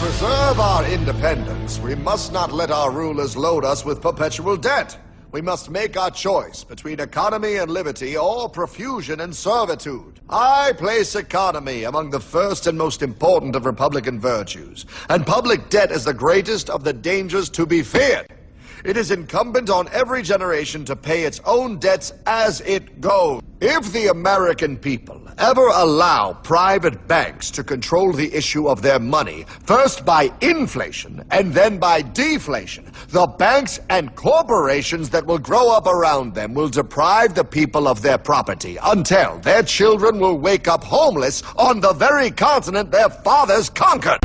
preserve our independence, we must not let our rulers load us with perpetual debt. We must make our choice between economy and liberty or profusion and servitude. I place economy among the first and most important of republican virtues, and public debt is the greatest of the dangers to be feared. It is incumbent on every generation to pay its own debts as it goes. If the American people ever allow private banks to control the issue of their money, first by inflation and then by deflation, the banks and corporations that will grow up around them will deprive the people of their property until their children will wake up homeless on the very continent their fathers conquered.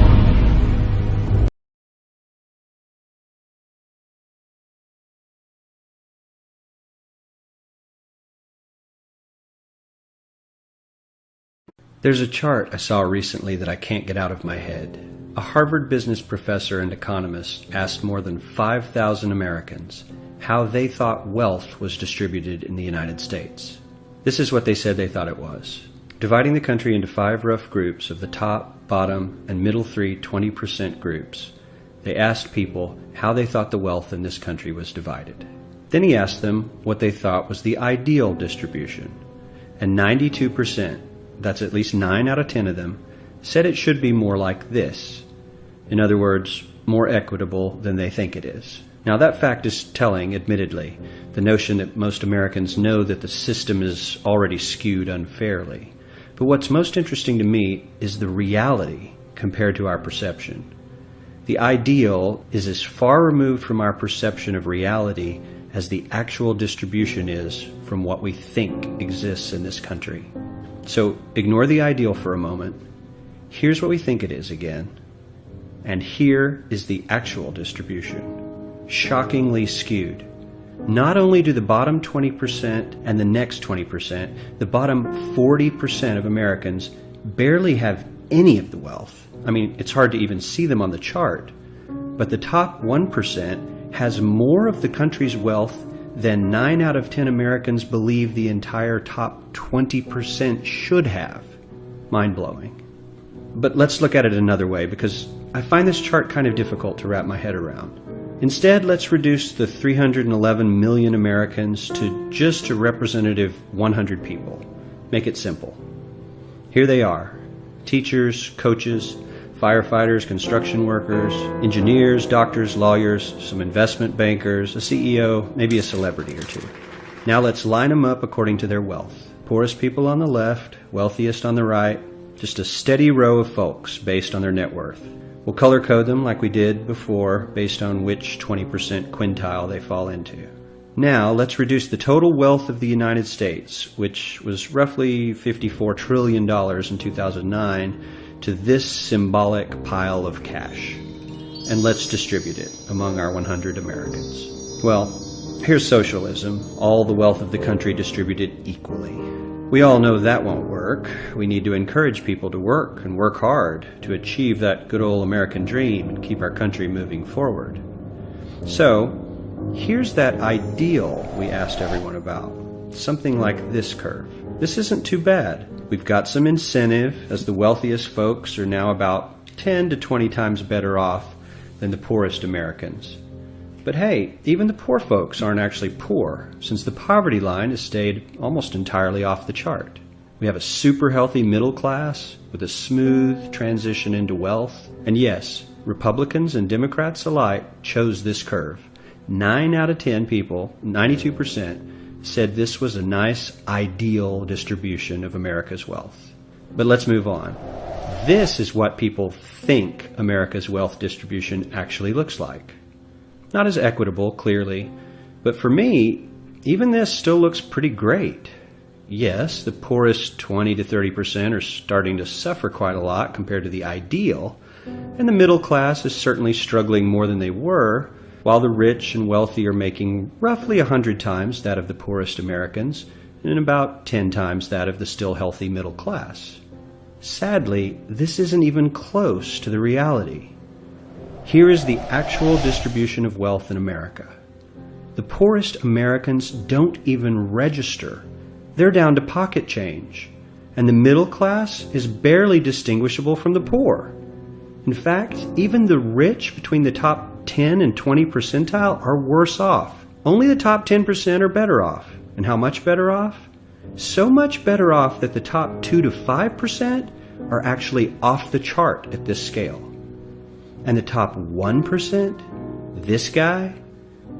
There's a chart I saw recently that I can't get out of my head. A Harvard business professor and economist asked more than 5,000 Americans how they thought wealth was distributed in the United States. This is what they said they thought it was. Dividing the country into 5 rough groups of the top, bottom, and middle 3 20% groups, they asked people how they thought the wealth in this country was divided. Then he asked them what they thought was the ideal distribution, and 92%, that's at least 9 out of 10 of them, said it should be more like this. In other words, more equitable than they think it is. Now that fact is telling, admittedly, the notion that most Americans know that the system is already skewed unfairly. But what's most interesting to me is the reality compared to our perception. The ideal is as far removed from our perception of reality as the actual distribution is from what we think exists in this country. So ignore the ideal for a moment. Here's what we think it is again. And here is the actual distribution. Shockingly skewed. Not only do the bottom 20% and the next 20%, the bottom 40% of Americans barely have any of the wealth. I mean, it's hard to even see them on the chart. But the top 1% has more of the country's wealth than 9 out of 10 Americans believe the entire top 20% should have. Mind-blowing. But let's look at it another way, because I find this chart kind of difficult to wrap my head around. Instead, let's reduce the 311 million Americans to just a representative 100 people. Make it simple. Here they are: teachers, coaches, firefighters, construction workers, engineers, doctors, lawyers, some investment bankers, a CEO, maybe a celebrity or two. Now let's line them up according to their wealth. Poorest people on the left, wealthiest on the right, just a steady row of folks based on their net worth. We'll color code them like we did before based on which 20% quintile they fall into. Now let's reduce the total wealth of the United States, which was roughly $54 trillion in 2009, to this symbolic pile of cash. And let's distribute it among our 100 Americans. Well, here's socialism, all the wealth of the country distributed equally. We all know that won't work. We need to encourage people to work and work hard to achieve that good old American dream and keep our country moving forward. So, here's that ideal we asked everyone about. Something like this curve. This isn't too bad. We've got some incentive, as the wealthiest folks are now about 10 to 20 times better off than the poorest Americans. But hey, even the poor folks aren't actually poor, since the poverty line has stayed almost entirely off the chart. We have a super healthy middle class with a smooth transition into wealth. And yes, Republicans and Democrats alike chose this curve. 9 out of 10 people, 92%, said this was a nice, ideal distribution of America's wealth. But let's move on. This is what people think America's wealth distribution actually looks like. Not as equitable, clearly, but for me, even this still looks pretty great. Yes, the poorest 20 to 30% are starting to suffer quite a lot compared to the ideal, and the middle class is certainly struggling more than they were, while the rich and wealthy are making roughly 100 times that of the poorest Americans and about 10 times that of the still healthy middle class. Sadly, this isn't even close to the reality. Here is the actual distribution of wealth in America. The poorest Americans don't even register. They're down to pocket change, and the middle class is barely distinguishable from the poor. In fact, even the rich between the top 10 and 20 percentile are worse off. Only the top 10% are better off. And how much better off? So much better off that the top 2 to 5% are actually off the chart at this scale. And the top 1%, this guy,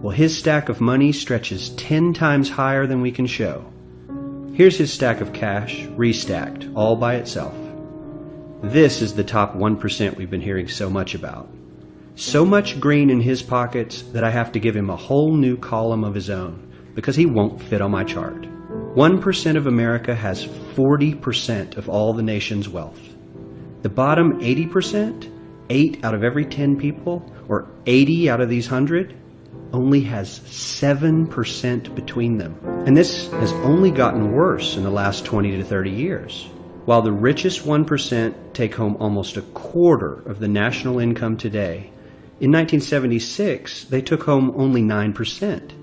well, his stack of money stretches 10 times higher than we can show. Here's his stack of cash, restacked, all by itself. This is the top 1% we've been hearing so much about. So much green in his pockets that I have to give him a whole new column of his own, because he won't fit on my chart. 1% of America has 40% of all the nation's wealth. The bottom 80%, 8 out of every 10 people, or 80 out of these 100, only has 7% between them. And this has only gotten worse in the last 20 to 30 years. While the richest 1% take home almost a quarter of the national income today, in 1976 they took home only 9%,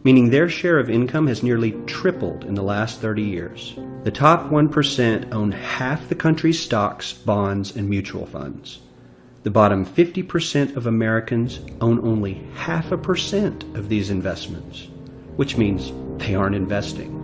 meaning their share of income has nearly tripled in the last 30 years. The top 1% own half the country's stocks, bonds, and mutual funds. The bottom 50% of Americans own only 0.5% of these investments, which means they aren't investing.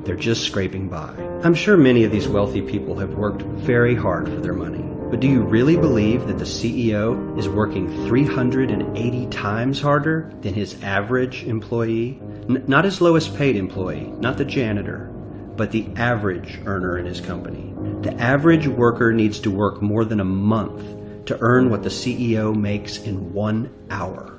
They're just scraping by. I'm sure many of these wealthy people have worked very hard for their money. But do you really believe that the CEO is working 380 times harder than his average employee? Not his lowest paid employee, not the janitor, but the average earner in his company. The average worker needs to work more than a month to earn what the CEO makes in 1 hour.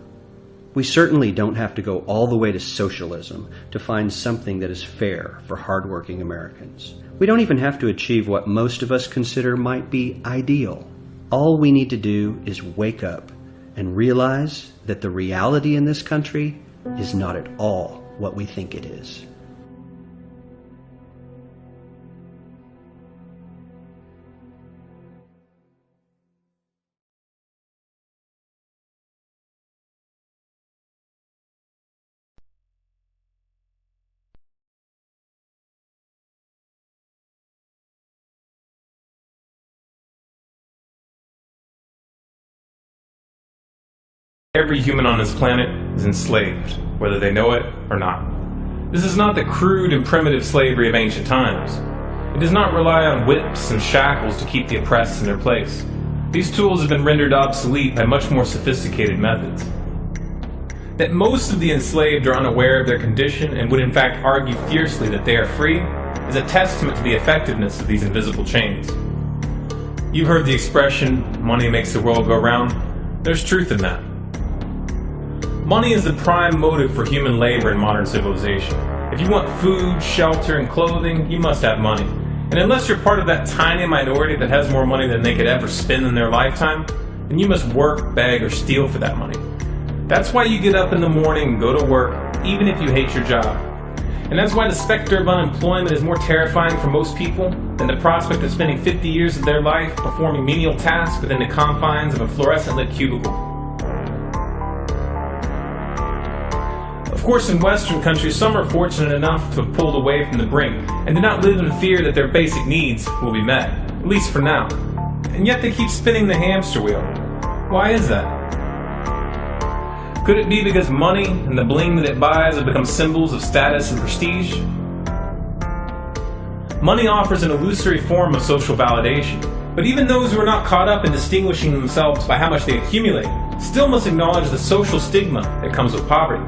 We certainly don't have to go all the way to socialism to find something that is fair for hardworking Americans. We don't even have to achieve what most of us consider might be ideal. All we need to do is wake up and realize that the reality in this country is not at all what we think it is. Every human on this planet is enslaved, whether they know it or not. This is not the crude and primitive slavery of ancient times. It does not rely on whips and shackles to keep the oppressed in their place. These tools have been rendered obsolete by much more sophisticated methods. That most of the enslaved are unaware of their condition and would in fact argue fiercely that they are free is a testament to the effectiveness of these invisible chains. You've heard the expression, money makes the world go round. There's truth in that. Money is the prime motive for human labor in modern civilization. If you want food, shelter, and clothing, you must have money. And unless you're part of that tiny minority that has more money than they could ever spend in their lifetime, then you must work, beg, or steal for that money. That's why you get up in the morning and go to work, even if you hate your job. And that's why the specter of unemployment is more terrifying for most people than the prospect of spending 50 years of their life performing menial tasks within the confines of a fluorescent-lit cubicle. Of course, in Western countries, some are fortunate enough to have pulled away from the brink and do not live in fear that their basic needs will be met, at least for now. And yet they keep spinning the hamster wheel. Why is that? Could it be because money and the bling that it buys have become symbols of status and prestige? Money offers an illusory form of social validation, but even those who are not caught up in distinguishing themselves by how much they accumulate still must acknowledge the social stigma that comes with poverty.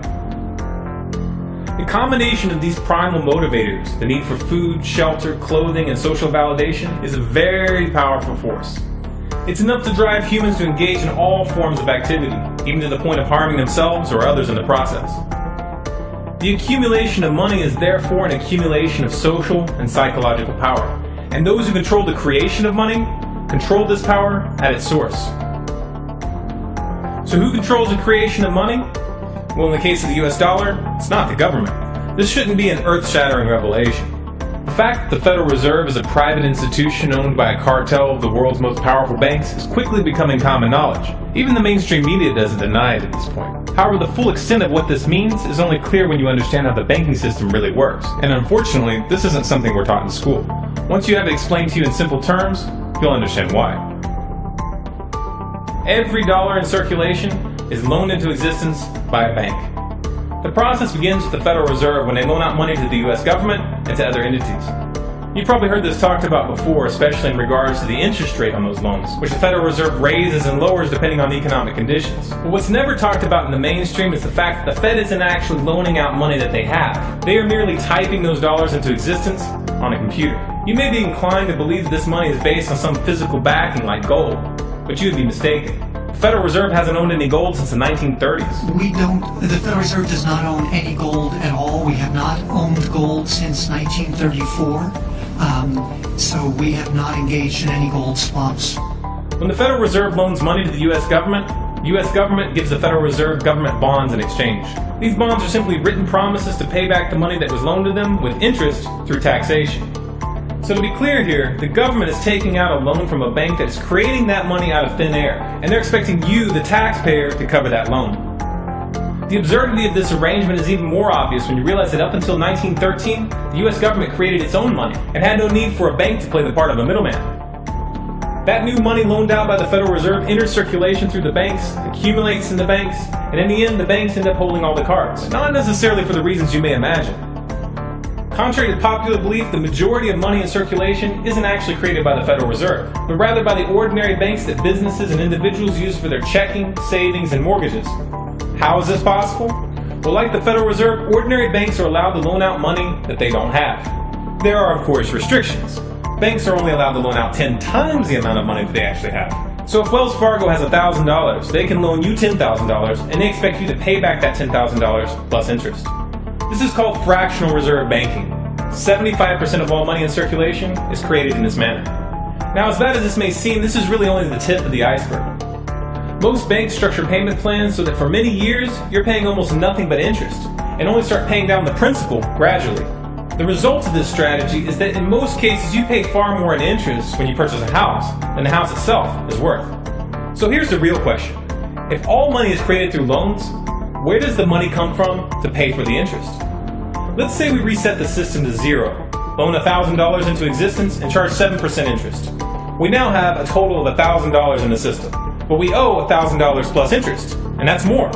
The combination of these primal motivators, the need for food, shelter, clothing, and social validation, is a very powerful force. It's enough to drive humans to engage in all forms of activity, even to the point of harming themselves or others in the process. The accumulation of money is therefore an accumulation of social and psychological power, and those who control the creation of money control this power at its source. So who controls the creation of money? Well, in the case of the US dollar, it's not the government. This shouldn't be an earth-shattering revelation. The fact that the Federal Reserve is a private institution owned by a cartel of the world's most powerful banks is quickly becoming common knowledge. Even the mainstream media doesn't deny it at this point. However, the full extent of what this means is only clear when you understand how the banking system really works. And unfortunately, this isn't something we're taught in school. Once you have it explained to you in simple terms, you'll understand why. Every dollar in circulation is loaned into existence by a bank. The process begins with the Federal Reserve when they loan out money to the US government and to other entities. You've probably heard this talked about before, especially in regards to the interest rate on those loans, which the Federal Reserve raises and lowers depending on the economic conditions. But what's never talked about in the mainstream is the fact that the Fed isn't actually loaning out money that they have. They are merely typing those dollars into existence on a computer. You may be inclined to believe that this money is based on some physical backing like gold, but you would be mistaken. The Federal Reserve hasn't owned any gold since the 1930s. The Federal Reserve does not own any gold at all. We have not owned gold since 1934. So we have not engaged in any gold swaps. When the Federal Reserve loans money to the US government gives the Federal Reserve government bonds in exchange. These bonds are simply written promises to pay back the money that was loaned to them with interest through taxation. So to be clear here, the government is taking out a loan from a bank that is creating that money out of thin air, and they're expecting you, the taxpayer, to cover that loan. The absurdity of this arrangement is even more obvious when you realize that up until 1913, the US government created its own money and had no need for a bank to play the part of a middleman. That new money loaned out by the Federal Reserve enters circulation through the banks, accumulates in the banks, and in the end the banks end up holding all the cards. Not necessarily for the reasons you may imagine. Contrary to popular belief, the majority of money in circulation isn't actually created by the Federal Reserve, but rather by the ordinary banks that businesses and individuals use for their checking, savings, and mortgages. How is this possible? Well, like the Federal Reserve, ordinary banks are allowed to loan out money that they don't have. There are, of course, restrictions. Banks are only allowed to loan out 10 times the amount of money that they actually have. So if Wells Fargo has $1,000, they can loan you $10,000, and they expect you to pay back that $10,000 plus interest. This is called fractional reserve banking. 75% of all money in circulation is created in this manner. Now, as bad as this may seem, this is really only the tip of the iceberg. Most banks structure payment plans so that for many years, you're paying almost nothing but interest, and only start paying down the principal gradually. The result of this strategy is that in most cases, you pay far more in interest when you purchase a house than the house itself is worth. So here's the real question. If all money is created through loans, where does the money come from to pay for the interest? Let's say we reset the system to zero, loan $1,000 into existence, and charge 7% interest. We now have a total of $1,000 in the system. But we owe $1,000 plus interest, and that's more.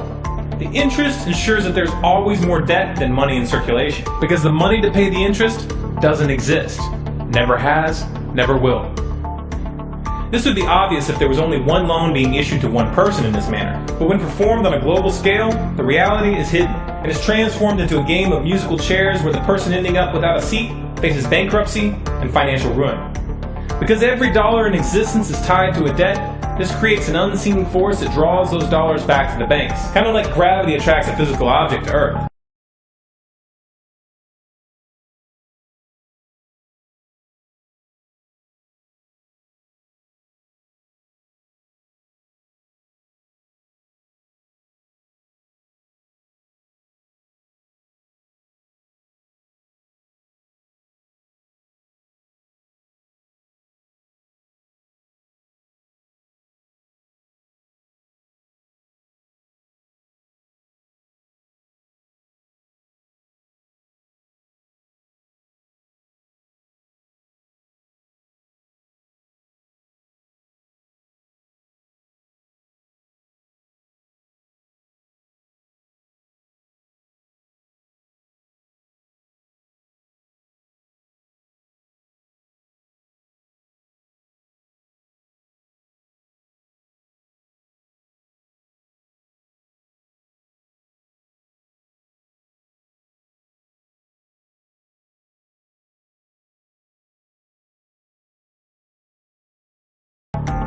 The interest ensures that there's always more debt than money in circulation, because the money to pay the interest doesn't exist. Never has, never will. This would be obvious if there was only one loan being issued to one person in this manner, but when performed on a global scale, the reality is hidden, and is transformed into a game of musical chairs where the person ending up without a seat faces bankruptcy and financial ruin. Because every dollar in existence is tied to a debt, this creates an unseen force that draws those dollars back to the banks, kind of like gravity attracts a physical object to Earth.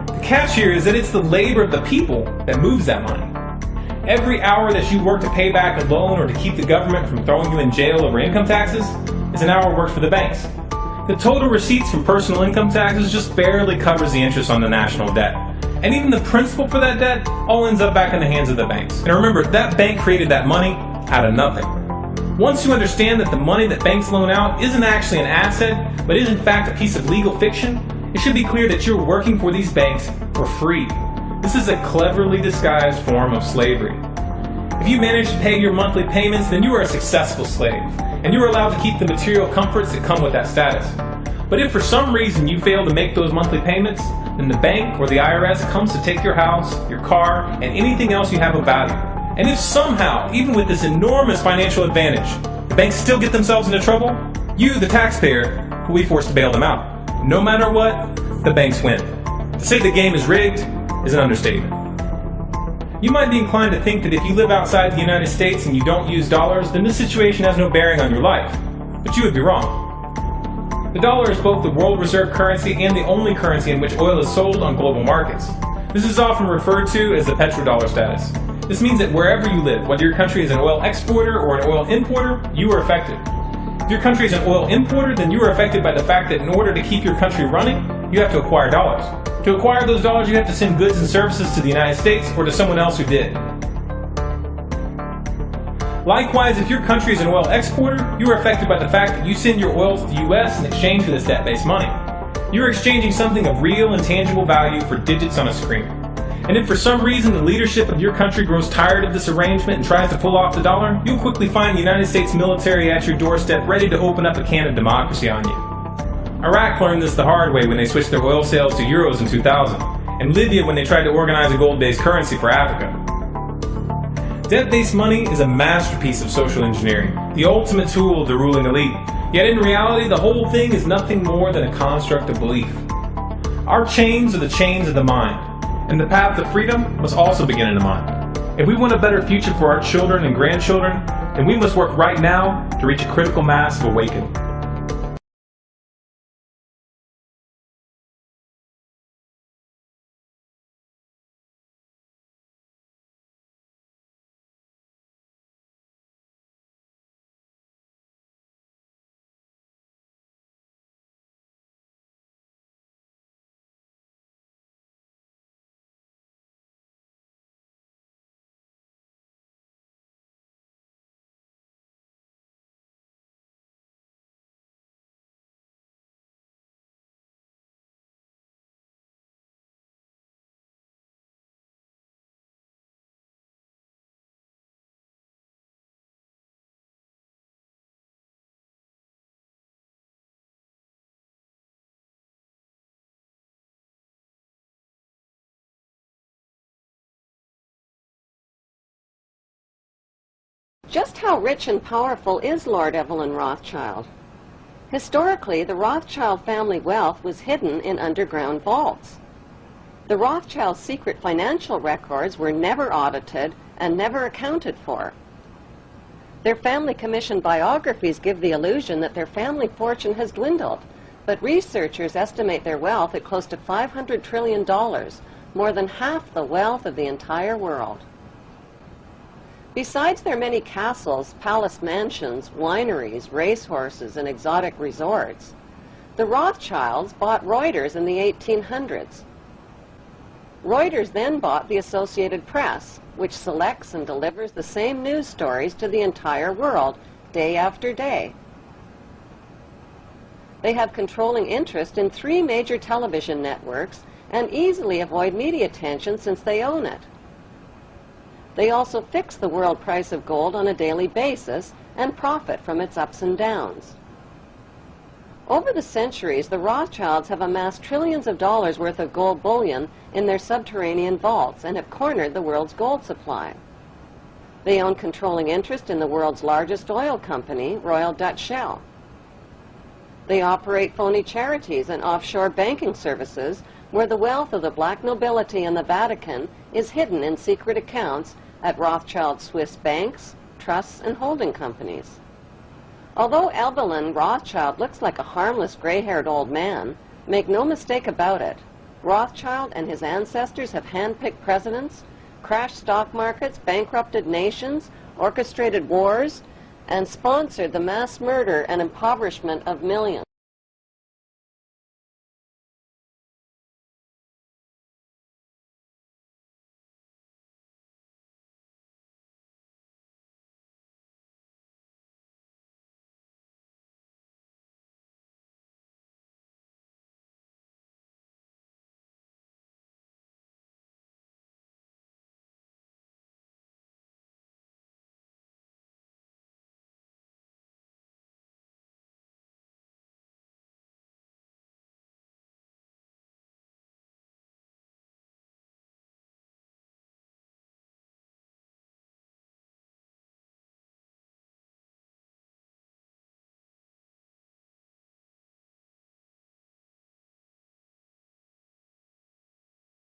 The catch here is that it's the labor of the people that moves that money. Every hour that you work to pay back a loan or to keep the government from throwing you in jail over income taxes is an hour worked for the banks. The total receipts from personal income taxes just barely covers the interest on the national debt. And even the principal for that debt all ends up back in the hands of the banks. And remember, that bank created that money out of nothing. Once you understand that the money that banks loan out isn't actually an asset, but is in fact a piece of legal fiction, it should be clear that you're working for these banks for free. This is a cleverly disguised form of slavery. If you manage to pay your monthly payments, then you are a successful slave, and you are allowed to keep the material comforts that come with that status. But if for some reason you fail to make those monthly payments, then the bank or the IRS comes to take your house, your car, and anything else you have of value. And if somehow, even with this enormous financial advantage, the banks still get themselves into trouble, you, the taxpayer, will be forced to bail them out. No matter what, the banks win. To say the game is rigged is an understatement. You might be inclined to think that if you live outside the United States and you don't use dollars, then this situation has no bearing on your life. But you would be wrong. The dollar is both the world reserve currency and the only currency in which oil is sold on global markets. This is often referred to as the petrodollar status. This means that wherever you live, whether your country is an oil exporter or an oil importer, you are affected. If your country is an oil importer, then you are affected by the fact that in order to keep your country running, you have to acquire dollars. To acquire those dollars, you have to send goods and services to the United States or to someone else who did. Likewise, if your country is an oil exporter, you are affected by the fact that you send your oil to the US in exchange for this debt-based money. You are exchanging something of real and tangible value for digits on a screen. And if for some reason the leadership of your country grows tired of this arrangement and tries to pull off the dollar, you'll quickly find the United States military at your doorstep ready to open up a can of democracy on you. Iraq learned this the hard way when they switched their oil sales to euros in 2000, and Libya when they tried to organize a gold-based currency for Africa. Debt-based money is a masterpiece of social engineering, the ultimate tool of the ruling elite. Yet in reality, the whole thing is nothing more than a construct of belief. Our chains are the chains of the mind, and the path to freedom must also begin in the mind. If we want a better future for our children and grandchildren, then we must work right now to reach a critical mass of awakening. Just how rich and powerful is Lord Evelyn Rothschild? Historically, the Rothschild family wealth was hidden in underground vaults. The Rothschilds' secret financial records were never audited and never accounted for. Their family commissioned biographies give the illusion that their family fortune has dwindled, but researchers estimate their wealth at close to $500 trillion, more than half the wealth of the entire world. Besides their many castles, palace mansions, wineries, racehorses, and exotic resorts, the Rothschilds bought Reuters in the 1800s. Reuters then bought the Associated Press, which selects and delivers the same news stories to the entire world, day after day. They have controlling interest in 3 major television networks and easily avoid media attention since they own it. They also fix the world price of gold on a daily basis and profit from its ups and downs. Over the centuries, the Rothschilds have amassed trillions of dollars worth of gold bullion in their subterranean vaults and have cornered the world's gold supply. They own controlling interest in the world's largest oil company, Royal Dutch Shell. They operate phony charities and offshore banking services where the wealth of the black nobility and the Vatican is hidden in secret accounts at Rothschild Swiss banks, trusts, and holding companies. Although Evelyn Rothschild looks like a harmless gray-haired old man, make no mistake about it, Rothschild and his ancestors have handpicked presidents, crashed stock markets, bankrupted nations, orchestrated wars, and sponsored the mass murder and impoverishment of millions.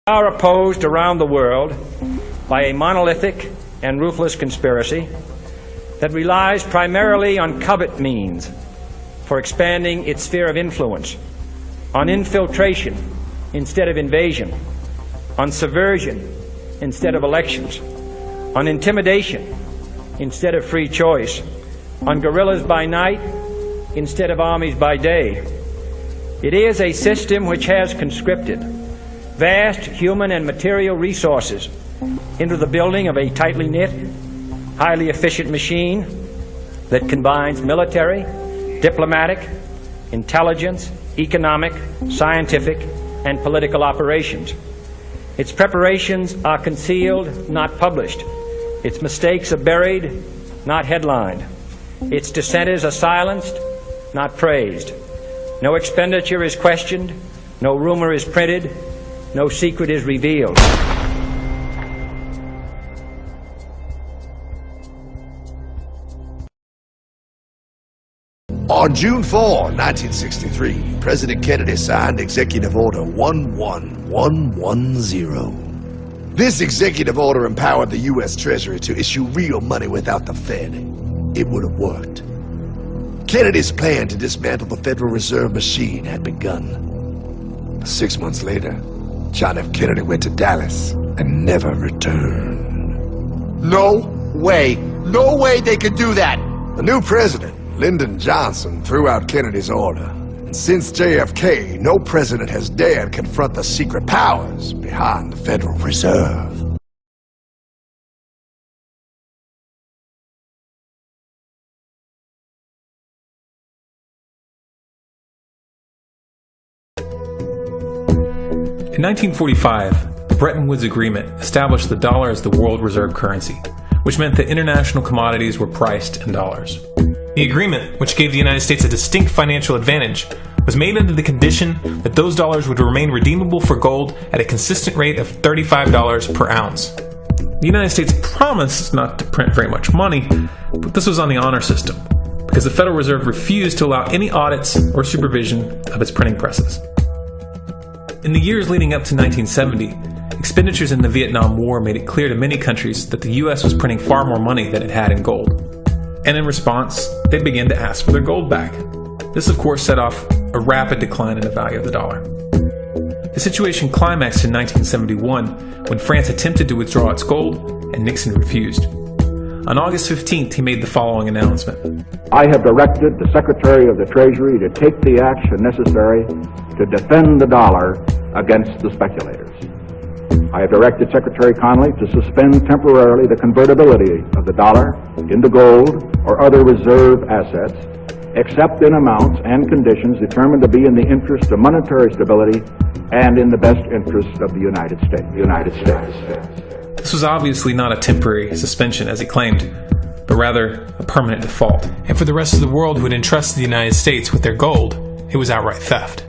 are opposed around the world by a monolithic and ruthless conspiracy that relies primarily on covert means for expanding its sphere of influence, on infiltration instead of invasion, on subversion instead of elections, on intimidation instead of free choice, on guerrillas by night instead of armies by day. It is a system which has conscripted vast human and material resources into the building of a tightly knit, highly efficient machine that combines military, diplomatic, intelligence, economic, scientific, and political operations. Its preparations are concealed, not published. Its mistakes are buried, not headlined. Its dissenters are silenced, not praised. No expenditure is questioned, no rumor is printed, no secret is revealed. On June 4, 1963, President Kennedy signed Executive Order 11110. This executive order empowered the U.S. Treasury to issue real money without the Fed. It would have worked. Kennedy's plan to dismantle the Federal Reserve machine had begun. 6 months later, John F. Kennedy went to Dallas and never returned. No way they could do that! The new president, Lyndon Johnson, threw out Kennedy's order. And since JFK, no president has dared confront the secret powers behind the Federal Reserve. In 1945, the Bretton Woods Agreement established the dollar as the world reserve currency, which meant that international commodities were priced in dollars. The agreement, which gave the United States a distinct financial advantage, was made under the condition that those dollars would remain redeemable for gold at a consistent rate of $35 per ounce. The United States promised not to print very much money, but this was on the honor system, because the Federal Reserve refused to allow any audits or supervision of its printing presses. In the years leading up to 1970, expenditures in the Vietnam War made it clear to many countries that the U.S. was printing far more money than it had in gold. And in response, they began to ask for their gold back. This, of course, set off a rapid decline in the value of the dollar. The situation climaxed in 1971 when France attempted to withdraw its gold and Nixon refused. On August 15th, he made the following announcement. I have directed the Secretary of the Treasury to take the action necessary to defend the dollar against the speculators. I have directed Secretary Connally to suspend temporarily the convertibility of the dollar into gold or other reserve assets, except in amounts and conditions determined to be in the interest of monetary stability and in the best interest of the United States. This was obviously not a temporary suspension, as he claimed, but rather a permanent default. And for the rest of the world who had entrusted the United States with their gold, it was outright theft.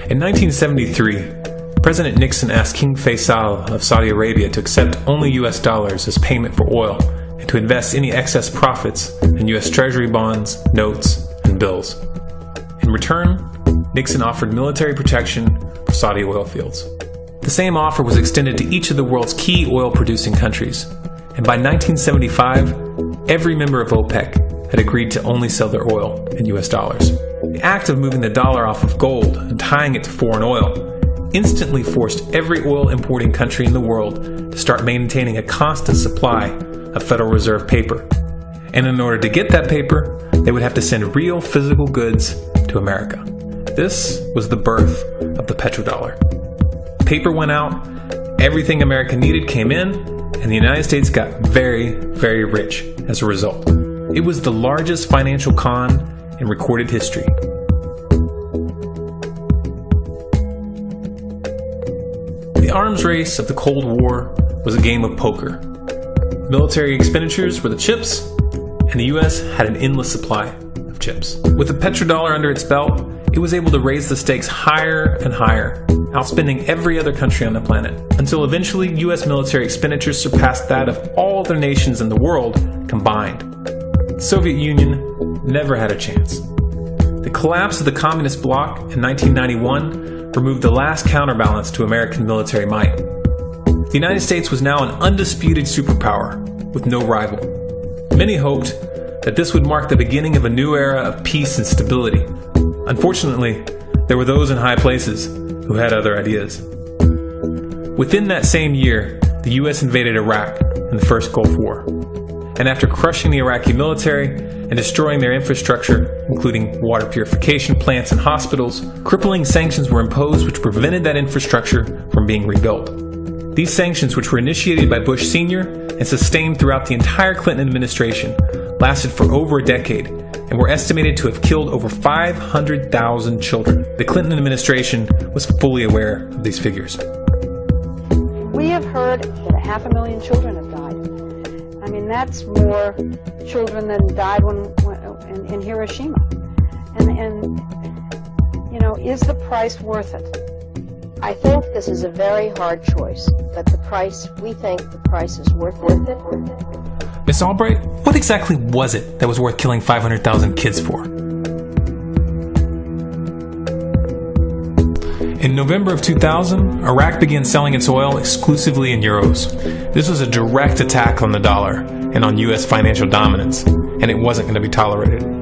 In 1973, President Nixon asked King Faisal of Saudi Arabia to accept only U.S. dollars as payment for oil and to invest any excess profits in U.S. Treasury bonds, notes, and bills. In return, Nixon offered military protection for Saudi oil fields. The same offer was extended to each of the world's key oil-producing countries, and by 1975, every member of OPEC had agreed to only sell their oil in U.S. dollars. The act of moving the dollar off of gold and tying it to foreign oil instantly forced every oil-importing country in the world to start maintaining a constant supply of Federal Reserve paper. And in order to get that paper, they would have to send real physical goods to America. This was the birth of the petrodollar. Paper went out, everything America needed came in, and the United States got very, very rich as a result. It was the largest financial con in recorded history. The arms race of the Cold War was a game of poker. Military expenditures were the chips, and the U.S. had an endless supply of chips. With the petrodollar under its belt, it was able to raise the stakes higher and higher, outspending every other country on the planet, until eventually U.S. military expenditures surpassed that of all other nations in the world combined. The Soviet Union never had a chance. The collapse of the communist bloc in 1991 removed the last counterbalance to American military might. The United States was now an undisputed superpower with no rival. Many hoped that this would mark the beginning of a new era of peace and stability. Unfortunately, there were those in high places who had other ideas. Within that same year, the U.S. invaded Iraq in the first Gulf War. And after crushing the Iraqi military and destroying their infrastructure, including water purification plants and hospitals, crippling sanctions were imposed which prevented that infrastructure from being rebuilt. These sanctions, which were initiated by Bush Sr. and sustained throughout the entire Clinton administration, lasted for over a decade and were estimated to have killed over 500,000 children. The Clinton administration was fully aware of these figures. We have heard that 500,000 children have died. I mean, that's more children than died in Hiroshima. And, you know, is the price worth it? I think this is a very hard choice, but we think the price is worth it. Miss Albright, what exactly was it that was worth killing 500,000 kids for? In November of 2000, Iraq began selling its oil exclusively in euros. This was a direct attack on the dollar and on U.S. financial dominance, and it wasn't going to be tolerated.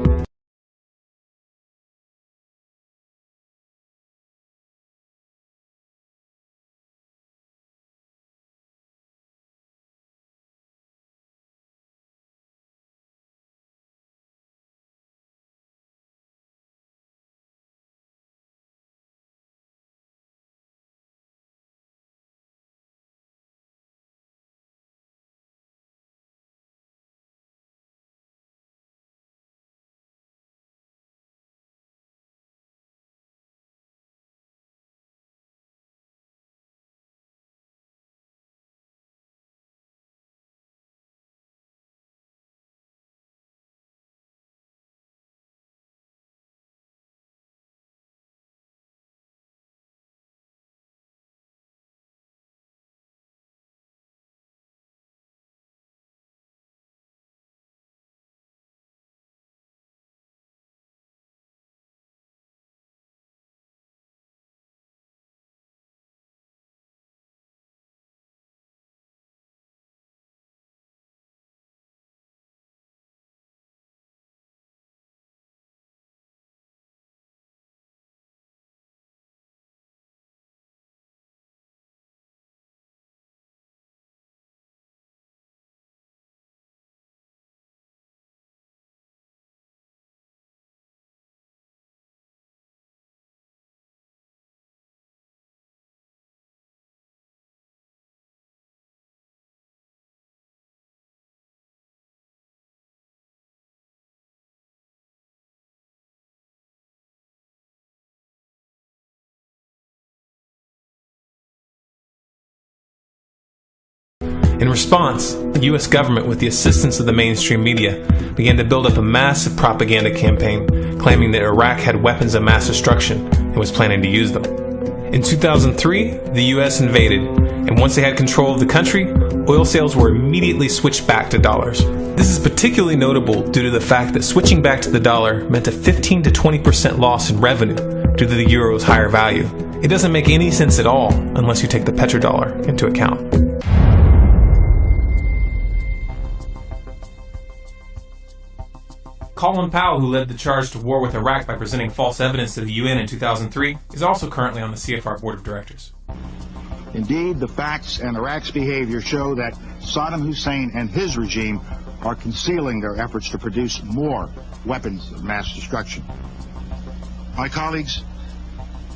In response, the U.S. government, with the assistance of the mainstream media, began to build up a massive propaganda campaign claiming that Iraq had weapons of mass destruction and was planning to use them. In 2003, the U.S. invaded, and once they had control of the country, oil sales were immediately switched back to dollars. This is particularly notable due to the fact that switching back to the dollar meant a 15 to 20% loss in revenue due to the euro's higher value. It doesn't make any sense at all unless you take the petrodollar into account. Colin Powell, who led the charge to war with Iraq by presenting false evidence to the UN in 2003, is also currently on the CFR Board of Directors. Indeed, the facts and Iraq's behavior show that Saddam Hussein and his regime are concealing their efforts to produce more weapons of mass destruction. My colleagues,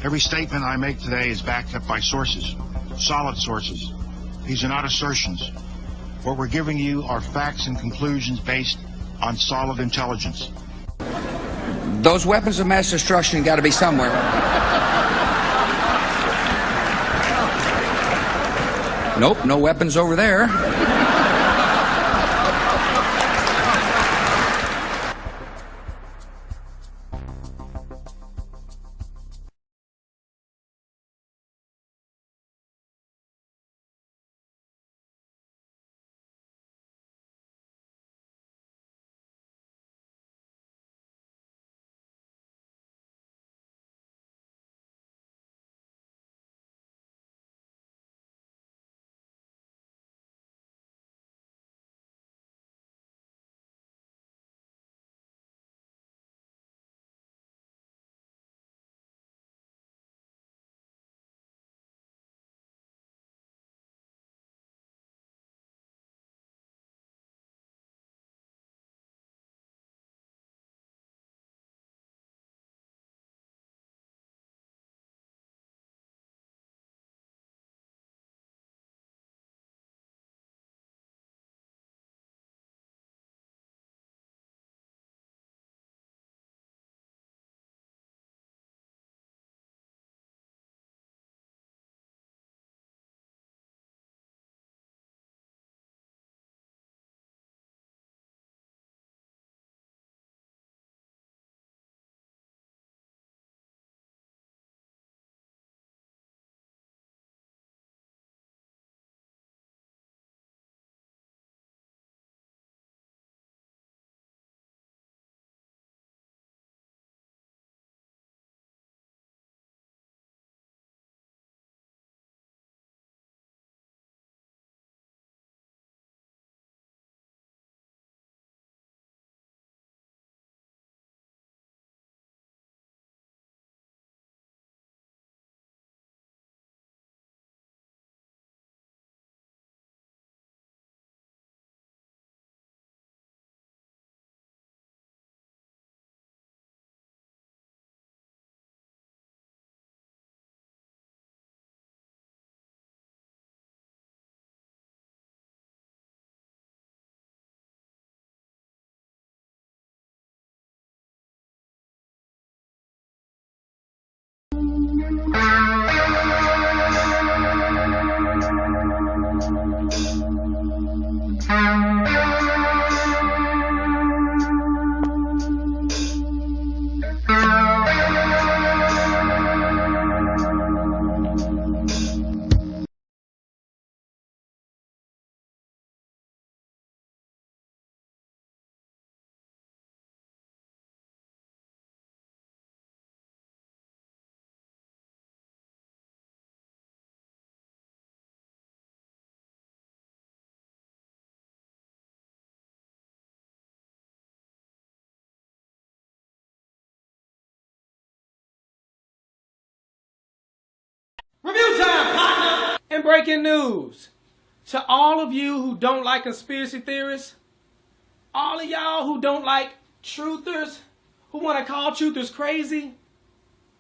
every statement I make today is backed up by sources, solid sources. These are not assertions. What we're giving you are facts and conclusions based on solid intelligence. Those weapons of mass destruction got to be somewhere. Nope, no weapons over there. in breaking news, to all of you who don't like conspiracy theorists, all of y'all who don't like truthers, who want to call truthers crazy,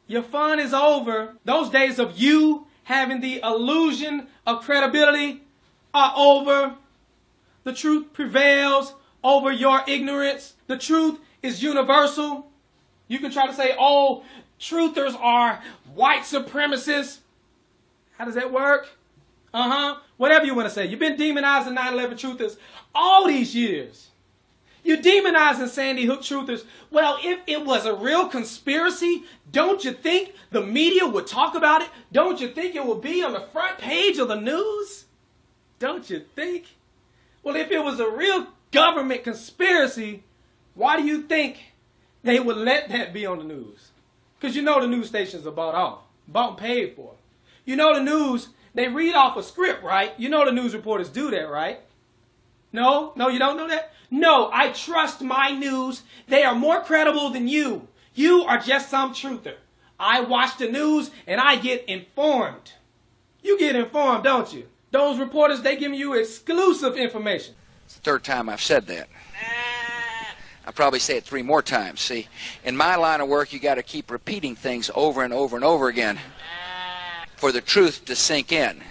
your fun is over. Those days of you having the illusion of credibility are over. The truth prevails over your ignorance. The truth is universal. You can try to say, oh, truthers are white supremacists. How does that work? Whatever you want to say. You've been demonizing 9/11 truthers all these years. You're demonizing Sandy Hook truthers. Well, if it was a real conspiracy, don't you think the media would talk about it? Don't you think it would be on the front page of the news? Don't you think? Well, if it was a real government conspiracy, why do you think they would let that be on the news? Because you know the news stations are bought and paid for. You know the news, they read off a script, right? You know the news reporters do that, right? No, you don't know that? No, I trust my news. They are more credible than you. You are just some truther. I watch the news and I get informed. You get informed, don't you? Those reporters, they give you exclusive information. It's the third time I've said that. I'll probably say it 3 more times. See, in my line of work, you got to keep repeating things over and over and over again for the truth to sink in,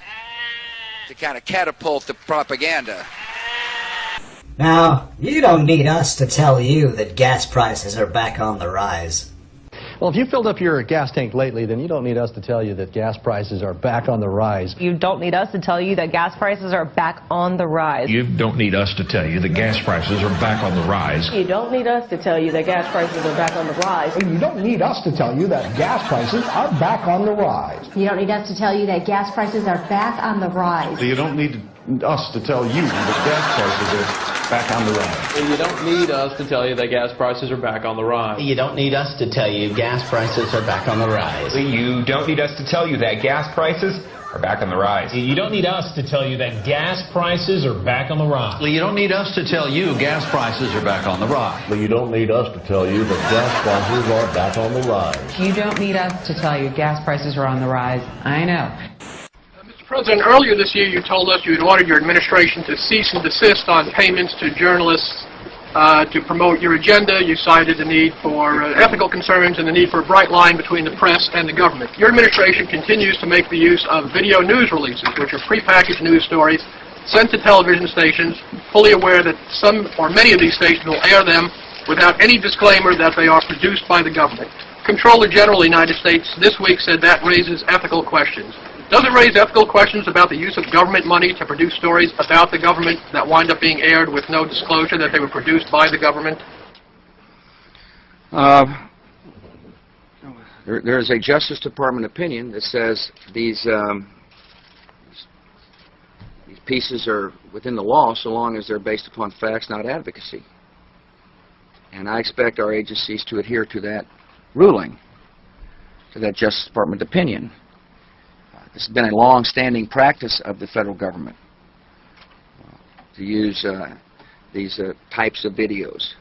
to kind of catapult the propaganda. Now, you don't need us to tell you that gas prices are back on the rise. Well, if you filled up your gas tank lately, then you don't need us to tell you that gas prices are back on the rise. You don't need us to tell you that gas prices are back on the rise. You don't need us to tell you that gas prices are back on the rise. You don't need us to tell you that gas prices are back on the rise. You don't need us to tell you that gas prices are back on the rise. You don't need us to tell you that gas prices are back on the rise. You don't need us to tell you that gas prices are back on the rise. And you don't need us to tell you that gas prices are back on the rise. You don't need us to tell you gas prices are back on the rise. You don't need us to tell you that gas prices are back on the rise. You don't need us to tell you that gas prices are back on the rise. You don't need us to tell you gas prices are back on the rise. You don't need us to tell you that gas prices are back on the rise. You don't need us to tell you gas prices are on the rise. I know. President, earlier this year you told us you had ordered your administration to cease and desist on payments to journalists to promote your agenda. You cited the need for ethical concerns and the need for a bright line between the press and the government. Your administration continues to make the use of video news releases, which are prepackaged news stories sent to television stations, fully aware that some or many of these stations will air them without any disclaimer that they are produced by the government. Comptroller General of the United States this week said that raises ethical questions. Does it raise ethical questions about the use of government money to produce stories about the government that wind up being aired with no disclosure that they were produced by the government? There is a Justice Department opinion that says these pieces are within the law so long as they're based upon facts, not advocacy. And I expect our agencies to adhere to that ruling, to that Justice Department opinion. This has been a long-standing practice of the federal government to use these types of videos.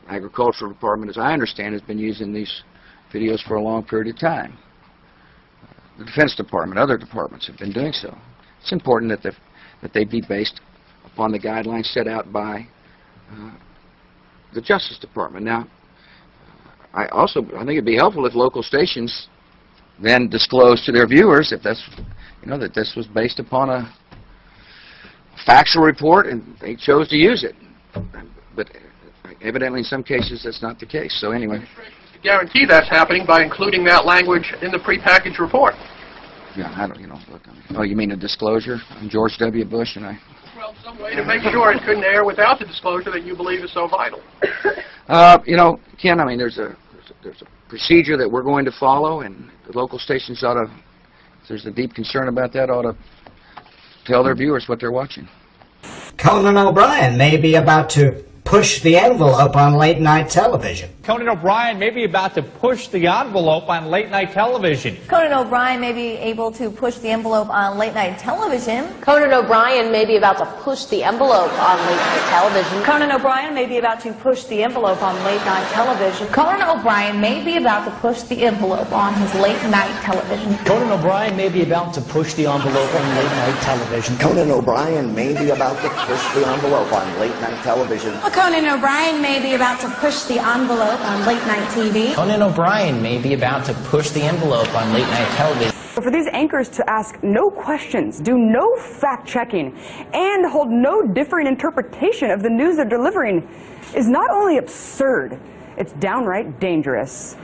Agricultural Department, as I understand, has been using these videos for a long period of time. The Defense Department, other departments have been doing so. It's important that they be based upon the guidelines set out by the Justice Department. Now, I think it'd be helpful if local stations then disclose to their viewers if that's, that this was based upon a factual report and they chose to use it. But evidently in some cases that's not the case. So anyway. To guarantee that's happening by including that language in the prepackaged report. Yeah, I don't, look, oh, you mean a disclosure on George W. Bush and I? Well, some way to make sure it couldn't air without the disclosure that you believe is so vital. Ken, I mean, there's a procedure that we're going to follow, and the local stations ought to, if there's a deep concern about that, ought to tell their viewers what they're watching. Conan O'Brien may be about to push the envelope on late-night television. Conan O'Brien may be about to push the envelope on late-night television. Conan O'Brien may be able to push the envelope on late-night television. Conan O'Brien may be about to push the envelope on late-night television. Conan O'Brien may be about to push the envelope on late-night television. Conan O'Brien may be about to push the envelope on his late-night television. Conan O'Brien may be about to push the envelope on late-night television. Conan O'Brien may be about to push the envelope on late-night television. Conan O'Brien may be about to push the envelope on late-night TV. Conan O'Brien may be about to push the envelope on late-night television. For these anchors to ask no questions, do no fact-checking, and hold no differing interpretation of the news they're delivering is not only absurd, it's downright dangerous.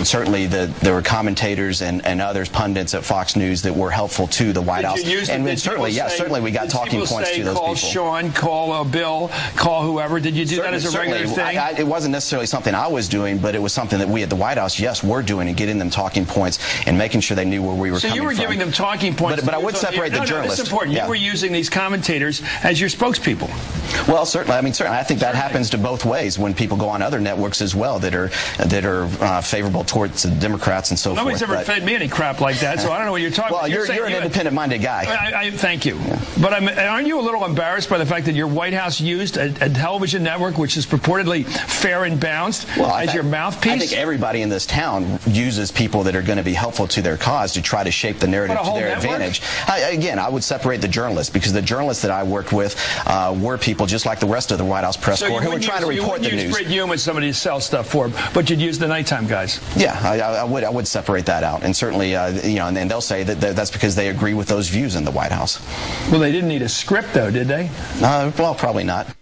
Certainly there were commentators and others, pundits at Fox News that were helpful to the White House. And certainly, yes, certainly we got talking points to those people. Call Sean, call Bill, call whoever. Did you do that as a regular thing? It wasn't necessarily something I was doing, but it was something that we at the White House, yes, were doing and getting them talking points and making sure they knew where we were coming from. So you were giving them talking points. But I would separate the journalists. That's important. You were using these commentators as your spokespeople. Well, certainly. I mean, certainly. I think that happens to both ways when people go on other networks as well that are favorable towards the Democrats and so forth. Nobody's ever fed me any crap like that, so I don't know what you're talking about. Well, you're an independent-minded guy. Thank you. Yeah. But aren't you a little embarrassed by the fact that your White House used a television network which is purportedly fair and balanced as your mouthpiece? I think everybody in this town uses people that are going to be helpful to their cause to try to shape the narrative to their advantage. Again, I would separate the journalists because the journalists that I worked with were people just like the rest of the White House press corps who were trying to report the news. You wouldn't use Brit Hume as somebody to sell stuff for, but you'd use the nighttime guys. Yeah, I would separate that out, and certainly, and then they'll say that that's because they agree with those views in the White House. Well, they didn't need a script, though, did they? Well, probably not.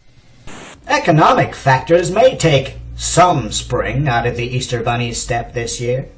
Economic factors may take some spring out of the Easter Bunny's step this year.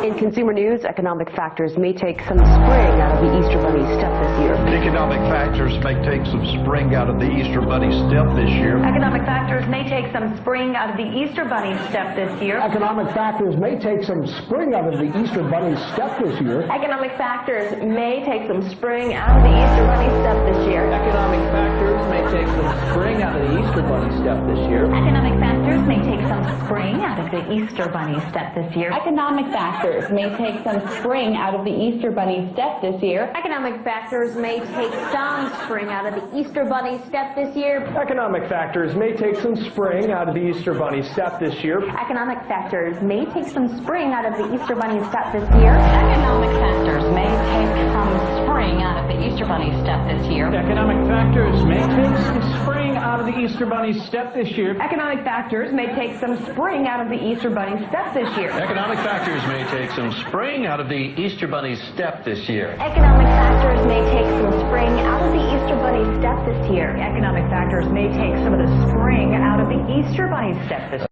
In consumer news, economic factors may take some spring out of the Easter Bunny's step this year. Economic factors may take some spring out of the Easter Bunny's step this year. Economic factors may take some spring out of the Easter Bunny's step this year. Economic factors may take some spring out of the Easter Bunny's step this year. Economic factors may take some spring out of the Easter Bunny's step this year. Economic factors may take some spring out of the Easter Bunny's step this year. Economic factors may take some spring out of the Easter Bunny's step this year. Economic factors may take some spring out of the Easter Bunny's step this year. Economic factors may take some spring out of the Easter Bunny's step this year. Economic factors may take some spring out of the Easter Bunny's step this year. Economic factors may take some spring out of the Easter Bunny's step this year. Economic factors may take some spring out of the Easter Bunny's step this year. Economic factors may take some spring out of the Easter Bunny's step this year. Economic factors may take some spring out of the Easter Bunny's step this year. Economic factors may take some spring out of the Easter Bunny's step this year. Economic factors may take some spring out of the Easter Bunny's step this year. Economic factors may take some of the spring out of the Easter Bunny's step this year.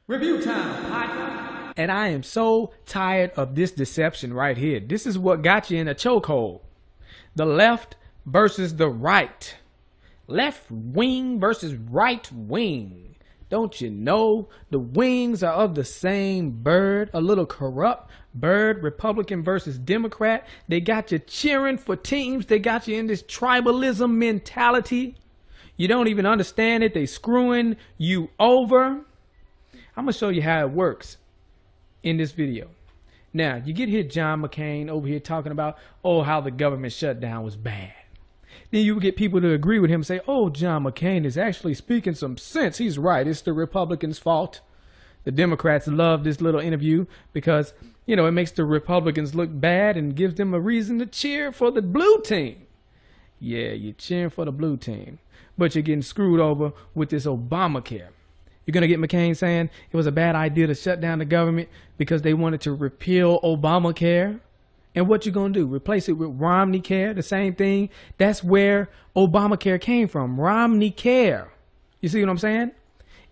Review time, partner. And I am so tired of this deception right here. This is what got you in a chokehold. The left versus the right. Left wing versus right wing. Don't you know the wings are of the same bird? A little corrupt bird, Republican versus Democrat. They got you cheering for teams. They got you in this tribalism mentality. You don't even understand it. They screwing you over. I'm going to show you how it works in this video. Now, you get here John McCain over here talking about, oh, how the government shutdown was bad. Then you get people to agree with him and say, oh, John McCain is actually speaking some sense. He's right. It's the Republicans' fault. The Democrats love this little interview because, you know, it makes the Republicans look bad and gives them a reason to cheer for the blue team. Yeah, you're cheering for the blue team, but you're getting screwed over with this Obamacare. You're going to get McCain saying it was a bad idea to shut down the government because they wanted to repeal Obamacare. And what you going to do? Replace it with Romney Care, the same thing? That's where Obamacare came from, Romney Care. You see what I'm saying?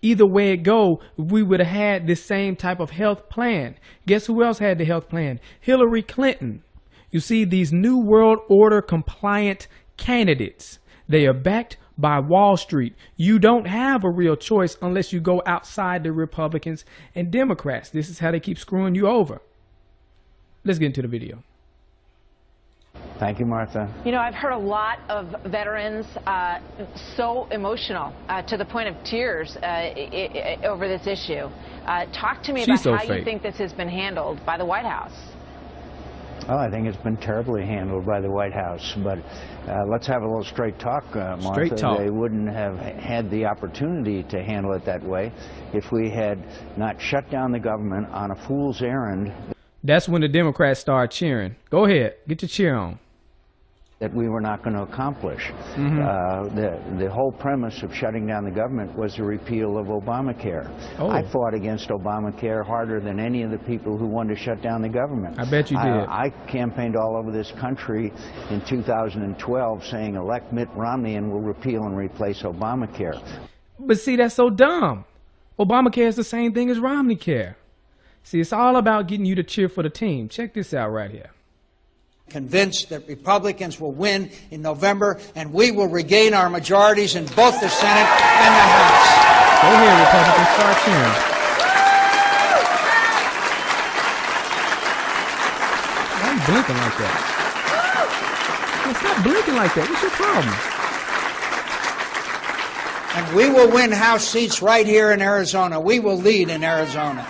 Either way it go, we would have had this same type of health plan. Guess who else had the health plan? Hillary Clinton. You see, these New World Order compliant candidates, they are backed by Wall Street. You don't have a real choice unless you go outside the Republicans and Democrats. This is how they keep screwing you over. Let's get into the video. Thank you, Martha. You know, I've heard a lot of veterans so emotional to the point of tears over this issue. Talk to me about how you think this has been handled by the White House. Oh, I think it's been terribly handled by the White House, but let's have a little straight talk, Martha. Straight talk. They wouldn't have had the opportunity to handle it that way if we had not shut down the government on a fool's errand. That's when the Democrats start cheering. Go ahead, get your cheer on. That we were not going to accomplish. The whole premise of shutting down the government was the repeal of Obamacare. Oh. I fought against Obamacare harder than any of the people who wanted to shut down the government. I bet you did. I campaigned all over this country in 2012 saying elect Mitt Romney and we'll repeal and replace Obamacare. But see, that's so dumb. Obamacare is the same thing as Romney Care. See, it's all about getting you to cheer for the team. Check this out right here. Convinced that Republicans will win in November and we will regain our majorities in both the Senate and the House. Go ahead, Republicans, start cheering. Why are you blinking like that? Well, stop blinking like that. What's your problem? And we will win House seats right here in Arizona. We will lead in Arizona.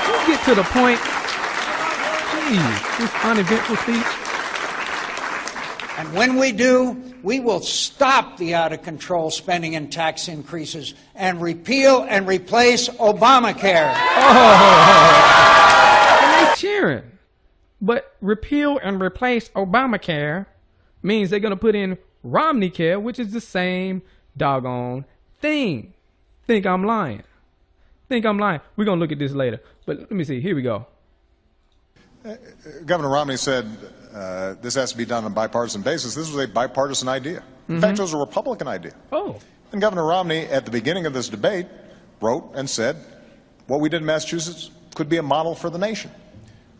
Let's get to the point. Jeez, this uneventful speech. And when we do, we will stop the out-of-control spending and tax increases and repeal and replace Obamacare. And they cheering. But repeal and replace Obamacare means they're going to put in Romney Care, which is the same doggone thing. Think I'm lying. Think I'm lying. We're going to look at this later. But let me see. Here we go. Governor Romney said this has to be done on a bipartisan basis. This was a bipartisan idea. In fact, it was a Republican idea. Oh. And Governor Romney, at the beginning of this debate, wrote and said, what we did in Massachusetts could be a model for the nation.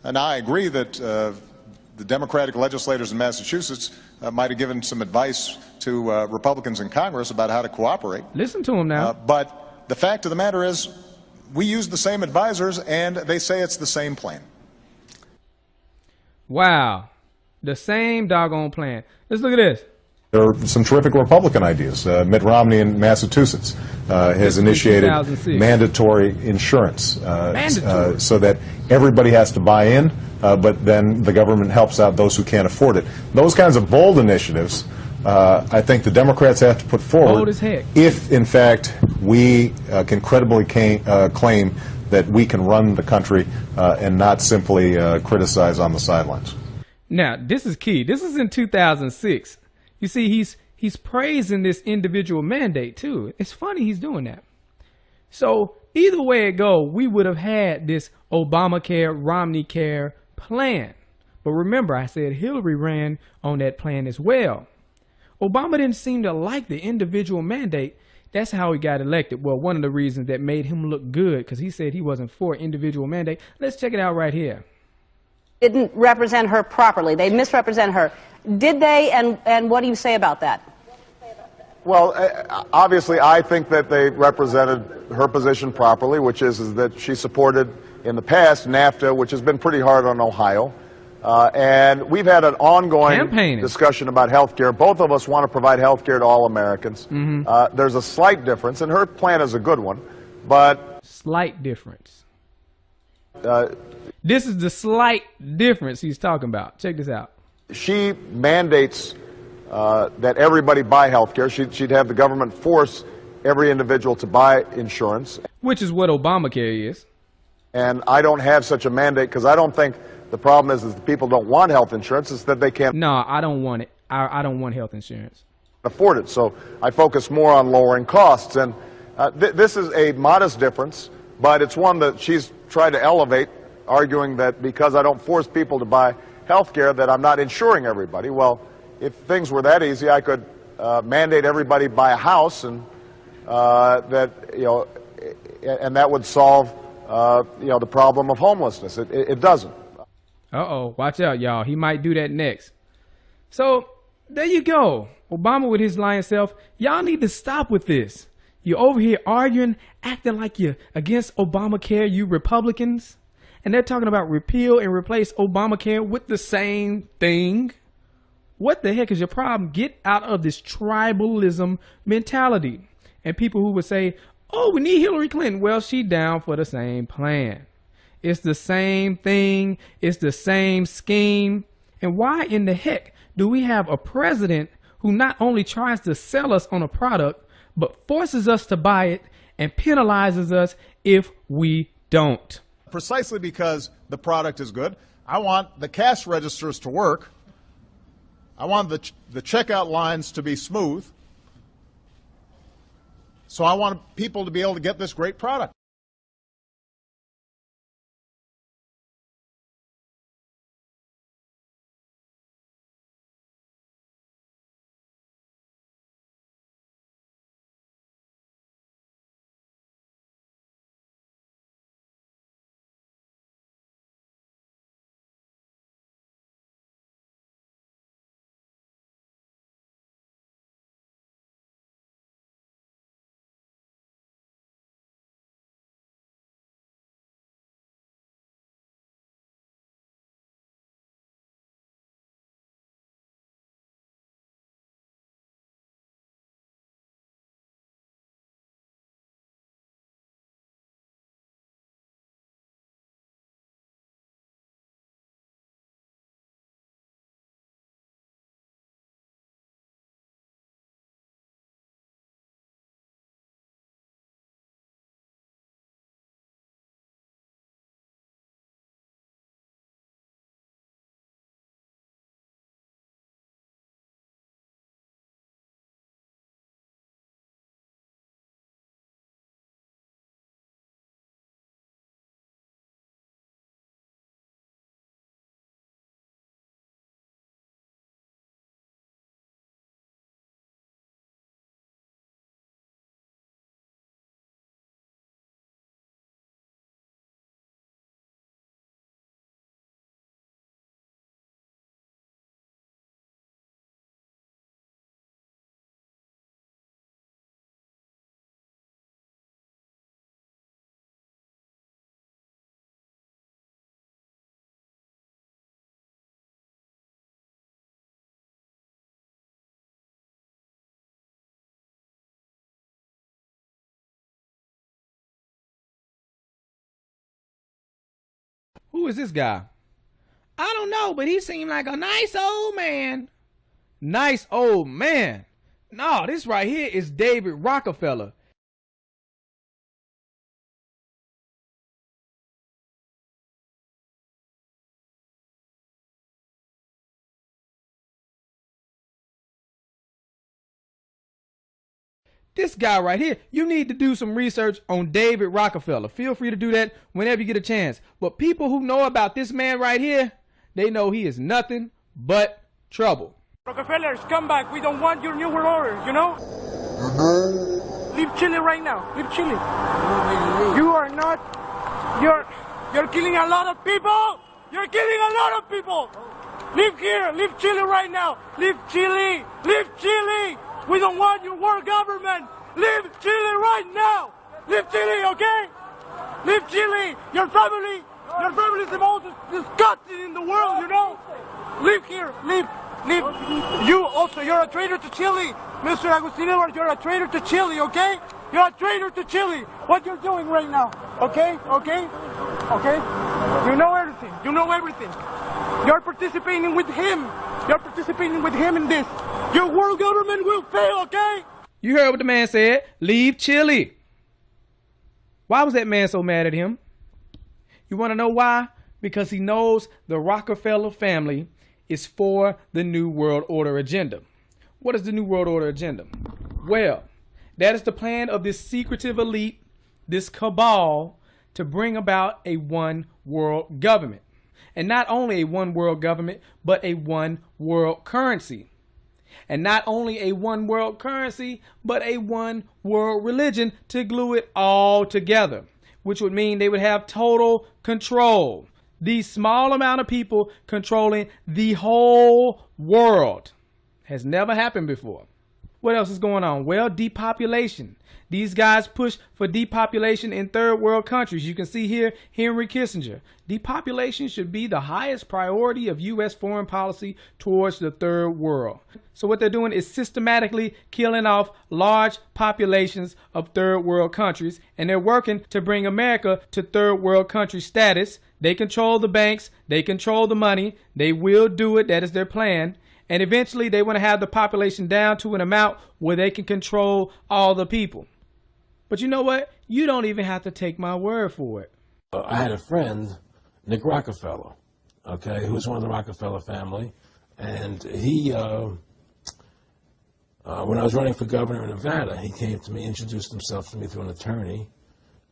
And I agree that the Democratic legislators in Massachusetts might have given some advice to Republicans in Congress about how to cooperate. Listen to them now. But the fact of the matter is, we use the same advisors, and they say it's the same plan. Wow. The same doggone plan. Let's look at this. There are some terrific Republican ideas. Mitt Romney in Massachusetts has initiated mandatory insurance so that everybody has to buy in, but then the government helps out those who can't afford it. Those kinds of bold initiatives, I think the Democrats have to put forward bold as heck. If, in fact, we can credibly claim that we can run the country and not simply criticize on the sidelines. Now, this is key. This is in 2006. You see, he's praising this individual mandate, too. It's funny he's doing that. So either way it go, we would have had this Obamacare, Romney Care plan. But remember, I said Hillary ran on that plan as well. Obama didn't seem to like the individual mandate. That's how he got elected. Well, one of the reasons that made him look good, because he said he wasn't for individual mandate. Let's check it out right here. Didn't represent her properly. They misrepresent her. Did they, and what do you say about that? Well, obviously, I think that they represented her position properly, which is that she supported in the past NAFTA, which has been pretty hard on Ohio. And we've had an ongoing discussion about health care. Both of us want to provide health care to all Americans. There's a slight difference, and her plan is a good one, but... Slight difference. This is the slight difference he's talking about. Check this out. She mandates that everybody buy health care. She'd have the government force every individual to buy insurance. Which is what Obamacare is. And I don't have such a mandate because I don't think the problem is that people don't want health insurance. It's that they can't. No, I don't want it. I don't want health insurance. Afford it. So I focus more on lowering costs. And this is a modest difference, but it's one that she's tried to elevate, arguing that because I don't force people to buy health care that I'm not insuring everybody. Well, if things were that easy, I could mandate everybody buy a house, and and that would solve the problem of homelessness. It doesn't. Uh-oh, watch out, y'all. He might do that next. So there you go. Obama with his lying self. Y'all need to stop with this. You're over here arguing, acting like you're against Obamacare, you Republicans. And they're talking about repeal and replace Obamacare with the same thing. What the heck is your problem? Get out of this tribalism mentality. And people who would say, oh, we need Hillary Clinton. Well, she down for the same plan. It's the same thing. It's the same scheme. And why in the heck do we have a president who not only tries to sell us on a product, but forces us to buy it and penalizes us if we don't? Precisely because the product is good. I want the cash registers to work. I want the checkout lines to be smooth. So I want people to be able to get this great product. Who is this guy? I don't know, but he seemed like a nice old man. Nice old man. No, this right here is David Rockefeller. This guy right here, you need to do some research on David Rockefeller. Feel free to do that whenever you get a chance. But people who know about this man right here, they know he is nothing but trouble. Rockefellers, come back. We don't want your New World Order, you know? Leave Chile right now. Leave Chile. You are not... You're killing a lot of people. You're killing a lot of people. Leave here. Leave Chile right now. Leave Chile. Leave Chile. We don't want your world government. Leave Chile right now. Leave Chile, okay? Leave Chile. Your family is the most disgusting in the world, you know? Leave here. Leave. You also, you're a traitor to Chile. Mr. Agustin Edwards, you're a traitor to Chile, okay? You're a traitor to Chile. What you're doing right now, okay? You know everything. You're participating with him. In this. Your world government will fail, okay? You heard what the man said. Leave Chile. Why was that man so mad at him? You want to know why? Because he knows the Rockefeller family is for the New World Order agenda. What is the New World Order agenda? Well, that is the plan of this secretive elite, this cabal, to bring about a one world government. And not only a one world government, but a one world currency. And not only a one world currency, but a one world religion to glue it all together, which would mean they would have total control. These small amount of people controlling the whole world has never happened before. What else is going on? Well, depopulation. These guys push for depopulation in third world countries. You can see here Henry Kissinger. Depopulation should be the highest priority of U.S. foreign policy towards the third world. So what they're doing is systematically killing off large populations of third world countries, and they're working to bring America to third world country status. They control the banks, they control the money, they will do it, that is their plan. And eventually they want to have the population down to an amount where they can control all the people. But you know what? You don't even have to take my word for it. I had a friend, Nick Rockefeller, okay, who was one of the Rockefeller family. And he, when I was running for governor in Nevada, he came to me, introduced himself to me through an attorney.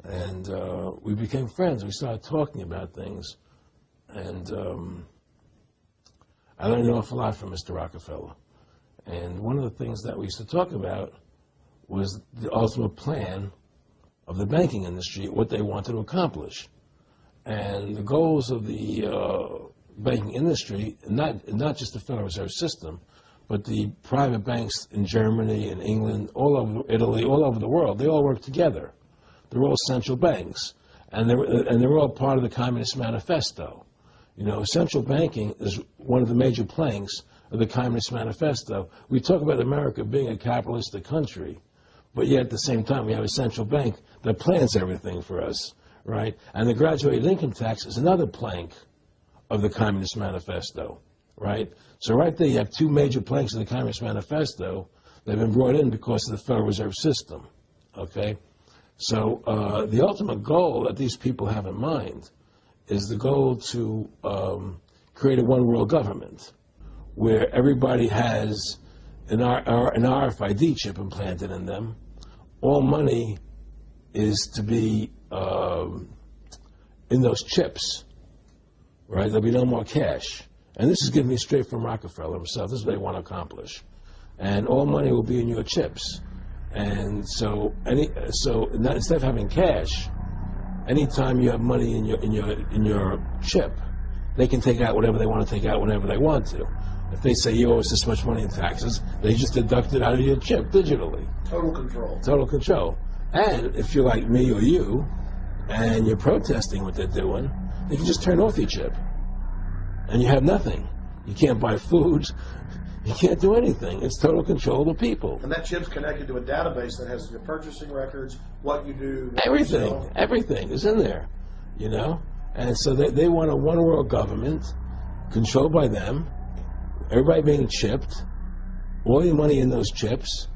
And we became friends. We started talking about things. And I learned an awful lot from Mr. Rockefeller. And one of the things that we used to talk about was the ultimate plan of the banking industry, what they wanted to accomplish. And the goals of the banking industry, not just the Federal Reserve System, but the private banks in Germany and England, all over Italy, all over the world, they all work together. They're all central banks, and they're all part of the Communist Manifesto. You know, central banking is one of the major planks of the Communist Manifesto. We talk about America being a capitalistic country, but yet at the same time we have a central bank that plans everything for us, right? And the graduated income tax is another plank of the Communist Manifesto, right? So right there you have two major planks of the Communist Manifesto that have been brought in because of the Federal Reserve System, okay? So the ultimate goal that these people have in mind is the goal to create a one-world government where everybody has an RFID chip implanted in them. All money is to be in those chips, right? There'll be no more cash. And this is given me straight from Rockefeller himself. This is what they want to accomplish. And all money will be in your chips. And so instead of having cash, anytime you have money in your chip, they can take out whatever they want to take out whenever they want to. If they say you owe us this much money in taxes, they just deduct it out of your chip digitally. Total control. Total control. And if you're like me or you, and you're protesting what they're doing, they can just turn off your chip. And you have nothing. You can't buy food. You can't do anything. It's total control of the people. And that chip's connected to a database that has your purchasing records, what you do. Everything is in there, you know? And so they want a one-world government controlled by them, everybody being chipped, all your money in those chips,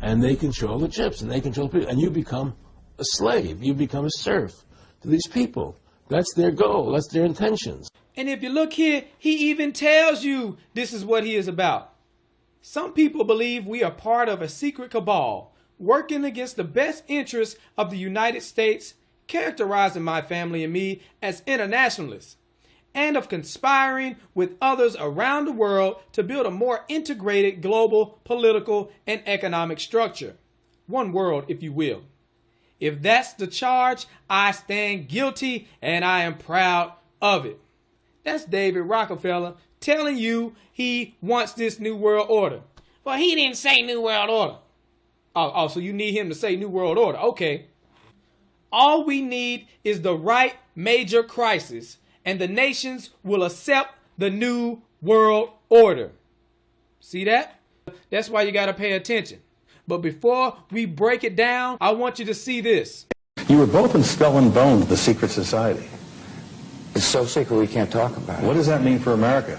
and they control the chips, and they control people. And you become a slave. You become a serf to these people. That's their goal. That's their intentions. And if you look here, he even tells you this is what he is about. Some people believe we are part of a secret cabal working against the best interests of the United States, characterizing my family and me as internationalists, and of conspiring with others around the world to build a more integrated global political and economic structure. One world, if you will. If that's the charge, I stand guilty and I am proud of it. That's David Rockefeller telling you he wants this new world order. Well, he didn't say New World Order. Oh, so you need him to say New World Order. Okay. All we need is the right major crisis, and the nations will accept the New World Order. See that? That's why you got to pay attention. But before we break it down, I want you to see this. You were both in Skull and Bones, the secret society. It's so secret we can't talk about it. What does that mean for America?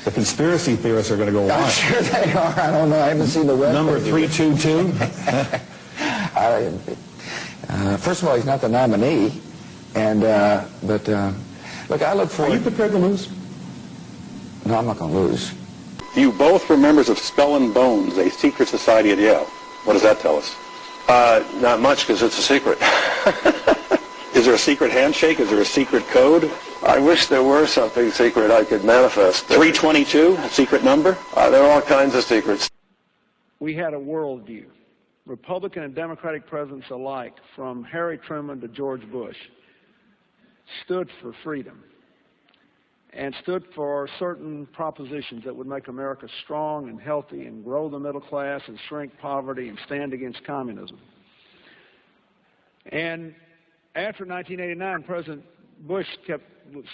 The conspiracy theorists are going to go on. I'm sure they are. I don't know. I haven't seen the web. Number 322? First of all, he's not the nominee. And, look, I look forward... Are you prepared to lose? No, I'm not going to lose. You both were members of Skull and Bones, a secret society at Yale. What does that tell us? Not much, because it's a secret. Is there a secret handshake? Is there a secret code? I wish there were something secret I could manifest. 322, a secret number? There are all kinds of secrets. We had a worldview. Republican and Democratic presidents alike, from Harry Truman to George Bush, stood for freedom and stood for certain propositions that would make America strong and healthy and grow the middle class and shrink poverty and stand against communism. And after 1989, President Bush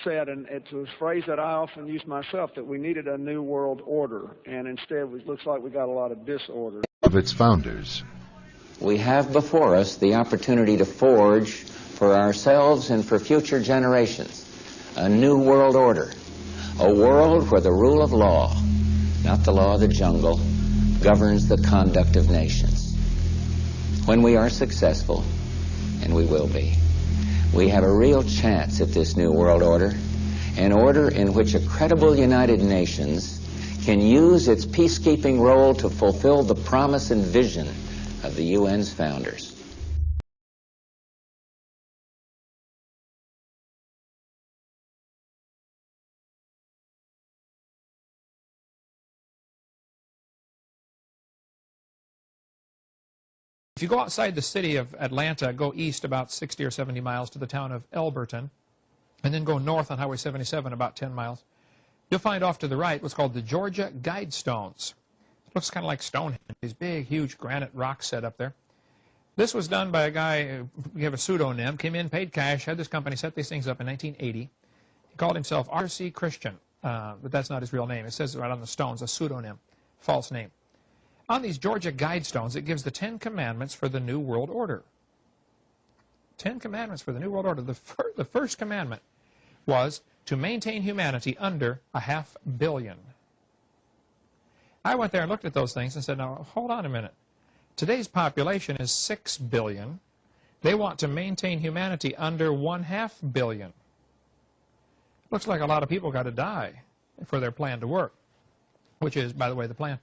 said, and it's a phrase that I often use myself, that we needed a new world order, and instead it looks like we got a lot of disorder. Of its founders. We have before us the opportunity to forge for ourselves and for future generations a new world order, a world where the rule of law, not the law of the jungle, governs the conduct of nations. When we are successful, and we will be, we have a real chance at this new world order, an order in which a credible United Nations can use its peacekeeping role to fulfill the promise and vision of the UN's founders. If you go outside the city of Atlanta, go east about 60 or 70 miles to the town of Elberton, and then go north on Highway 77 about 10 miles, you'll find off to the right what's called the Georgia Guidestones. It looks kind of like Stonehenge, these big, huge granite rocks set up there. This was done by a guy, we have a pseudonym, came in, paid cash, had this company set these things up in 1980. He called himself R.C. Christian, but that's not his real name. It says right on the stones, a pseudonym, false name. On these Georgia Guidestones, it gives the 10 Commandments for the New World Order. 10 Commandments for the New World Order. The first commandment was to maintain humanity under 500 million. I went there and looked at those things and said, now, hold on a minute. Today's population is 6 billion. They want to maintain humanity under 0.5 billion. Looks like a lot of people got to die for their plan to work, which is, by the way, the plan.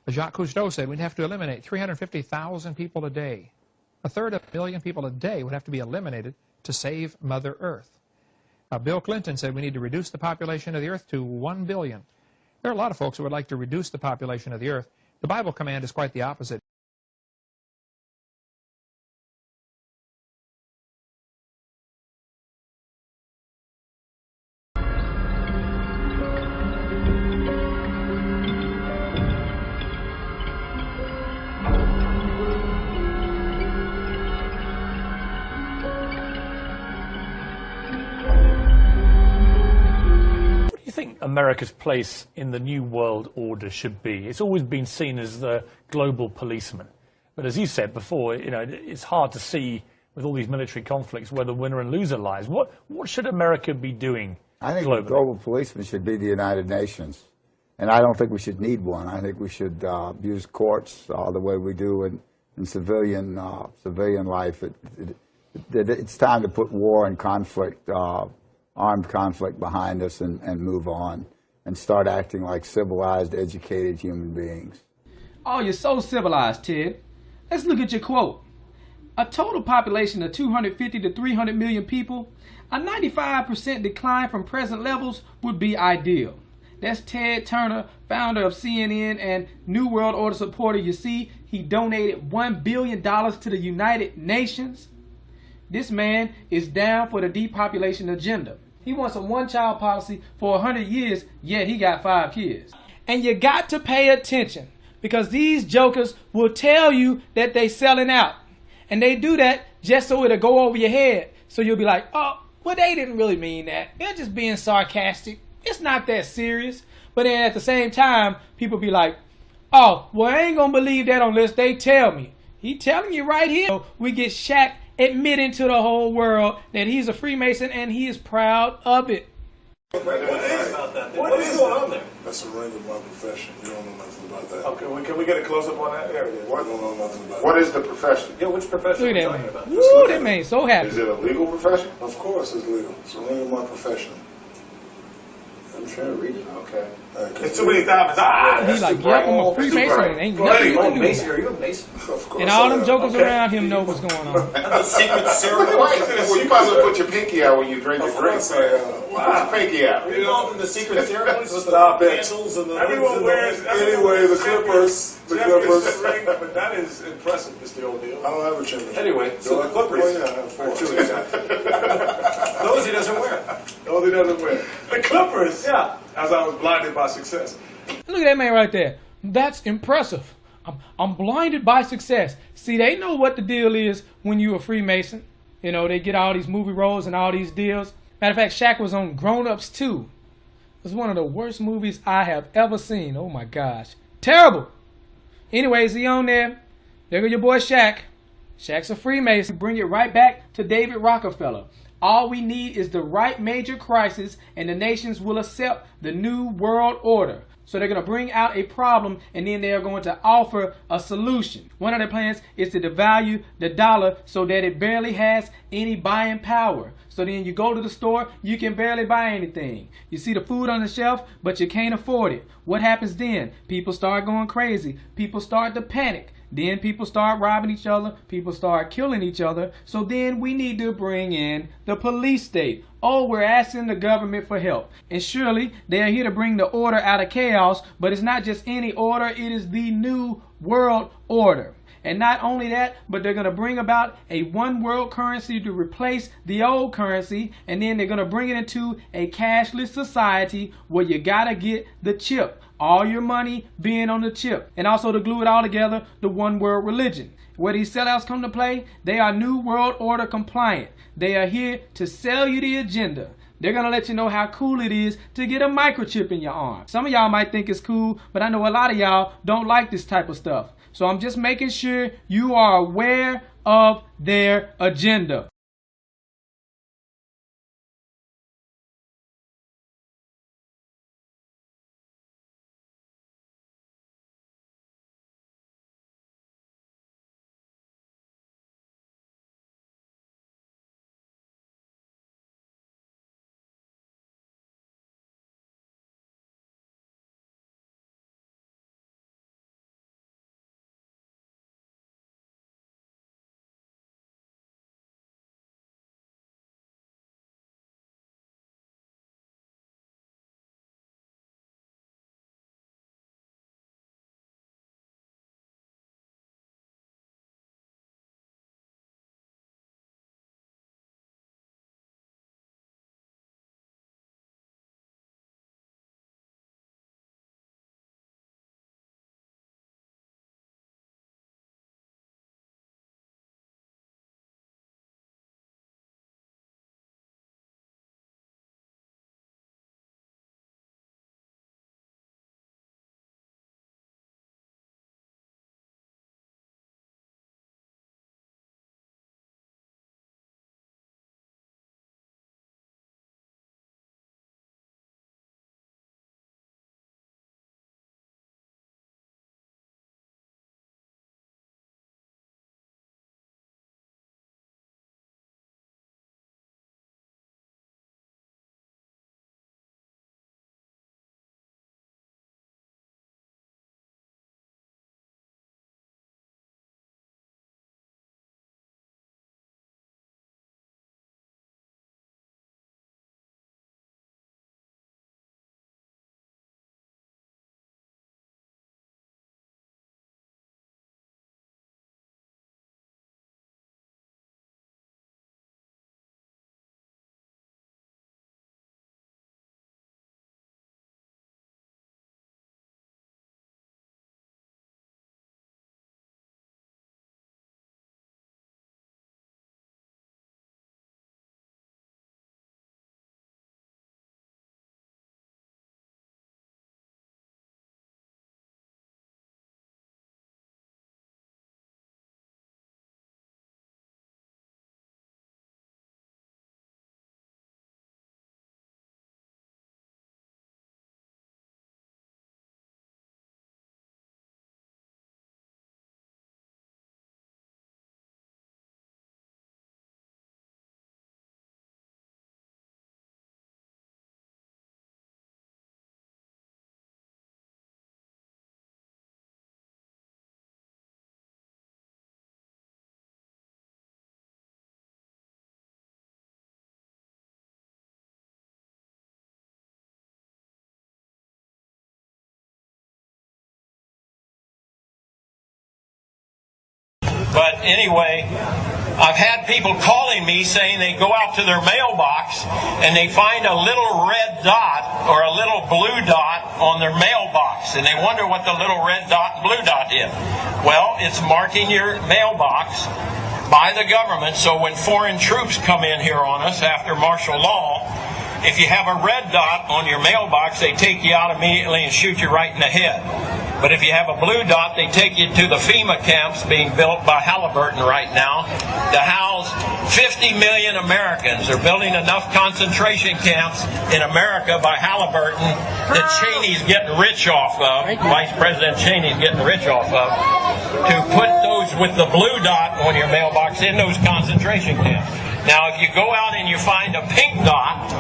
Jacques Cousteau said we'd have to eliminate 350,000 people a day. 1/3 of a million people a day would have to be eliminated to save Mother Earth. Bill Clinton said we need to reduce the population of the Earth to 1 billion. There are a lot of folks who would like to reduce the population of the Earth. The Bible command is quite the opposite. America's place in the New World Order should be? It's always been seen as the global policeman. But as you said before, you know, it's hard to see with all these military conflicts where the winner and loser lies. What should America be doing I think globally? The global policeman should be the United Nations. And I don't think we should need one. I think we should use courts the way we do in civilian life. It's time to put war and conflict, armed conflict behind us and move on and start acting like civilized, educated human beings. Oh, you're so civilized, Ted. Let's look at your quote. A total population of 250 to 300 million people, a 95% decline from present levels would be ideal. That's Ted Turner, founder of CNN and New World Order supporter. You see, he donated $1 billion to the United Nations. this man is down for the depopulation agenda. He wants a one-child policy for 100 years, yet he got 5 kids. And you got to pay attention, because these jokers will tell you that they selling out. And they do that just so it'll go over your head. So you'll be like, oh, well, they didn't really mean that. They're just being sarcastic. It's not that serious. But then at the same time, people be like, oh, well, I ain't gonna believe that unless they tell me. He telling you right here. So we get Shaq admitting to the whole world that he's a Freemason and he is proud of it. What is going on there? That's a ring of my profession. You don't know nothing about that. Okay, well, can we get a close-up on that area? What? You don't know nothing about What is the profession? Yeah, which profession Look are at you that talking man. about? Woo, that man so happy. Is it a legal profession? Of course it's legal. It's a ring of my profession. I'm trying to read it. Okay. It's too many times. He's like, yep, I'm a Freemason. Ain't nothing you can do with it. Are you a Mason? Of course. And all them jokers around him know what's going on. The secret ceremony. Well, you might as well put your pinky out when you drink your drink. Put your pinky out. You know, in the secret ceremonies with the candles and the everyone wears. Anyway, the Clippers. The Clippers. But that is impressive, Mr. O'Neal. I don't have a championship. Anyway, so the Clippers. Oh, yeah, I have 4. Those he doesn't wear. Those he doesn't wear. The Clippers. Yeah. As I was blinded by success. Look at that man right there. That's impressive. I'm blinded by success. See, they know what the deal is when you're a Freemason. You know, they get all these movie roles and all these deals. Matter of fact, Shaq was on Grown Ups 2. It was one of the worst movies I have ever seen. Oh my gosh. Terrible. Anyways, he on there. There go your boy Shaq. Shaq's a Freemason. Bring it right back to David Rockefeller. All we need is the right major crisis, and the nations will accept the new world order. So they're going to bring out a problem, and then they're going to offer a solution. One of their plans is to devalue the dollar so that it barely has any buying power. So then you go to the store, you can barely buy anything. You see the food on the shelf, but you can't afford it. What happens then? People start going crazy. People start to panic. Then people start robbing each other. People start killing each other. So then we need to bring in the police state. Oh, we're asking the government for help. And surely they are here to bring the order out of chaos. But it's not just any order. It is the new world order. And not only that, but they're going to bring about a one world currency to replace the old currency. And then they're going to bring it into a cashless society where you got to get the chip. All your money being on the chip. And also to glue it all together, the one world religion. Where these sellouts come to play, they are New World Order compliant. They are here to sell you the agenda. They're going to let you know how cool it is to get a microchip in your arm. Some of y'all might think it's cool, but I know a lot of y'all don't like this type of stuff. So I'm just making sure you are aware of their agenda. But anyway, I've had people calling me saying they go out to their mailbox and they find a little red dot or a little blue dot on their mailbox, and they wonder what the little red dot and blue dot is. Well, it's marking your mailbox by the government, so when foreign troops come in here on us after martial law, if you have a red dot on your mailbox, they take you out immediately and shoot you right in the head. But if you have a blue dot, they take you to the FEMA camps being built by Halliburton right now to house 50 million Americans. They're building enough concentration camps in America by Halliburton that Cheney's getting rich off of, Vice President Cheney's getting rich off of, to put those with the blue dot on your mailbox in those concentration camps. Now, if you go out and you find a pink dot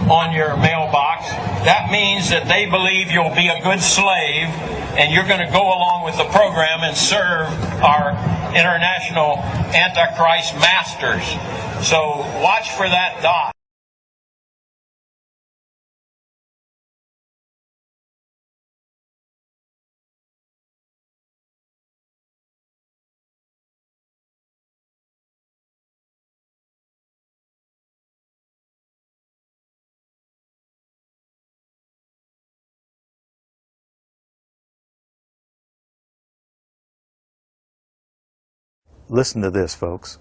on your mailbox, that means that they believe you'll be a good slave and you're going to go along with the program and serve our international Antichrist masters. So watch for that dot. Listen to this, folks.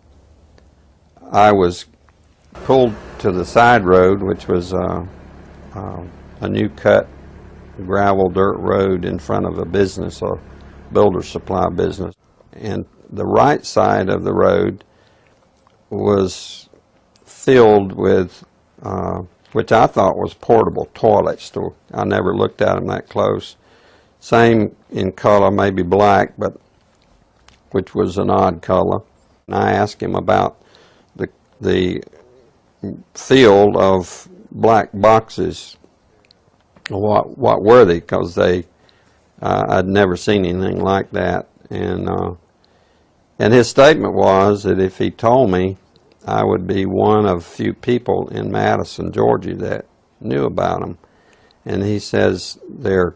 I was pulled to the side road, which was a new cut gravel dirt road in front of a business, a builder supply business. And the right side of the road was filled with, which I thought was portable toilets. I never looked at them that close. Same in color, maybe black, but which was an odd color. And I asked him about the field of black boxes. What were they? Because I'd never seen anything like that. And his statement was that if he told me, I would be one of few people in Madison, Georgia that knew about them. And he says they're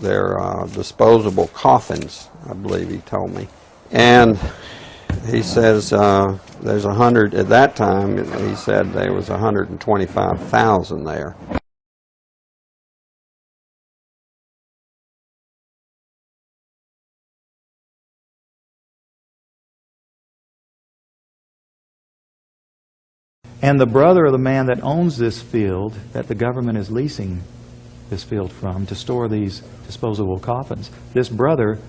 disposable coffins, I believe he told me. And he says there's 100, at that time he said there was 125,000 there. And the brother of the man that owns this field, that the government is leasing this field from to store these disposable coffins, this brother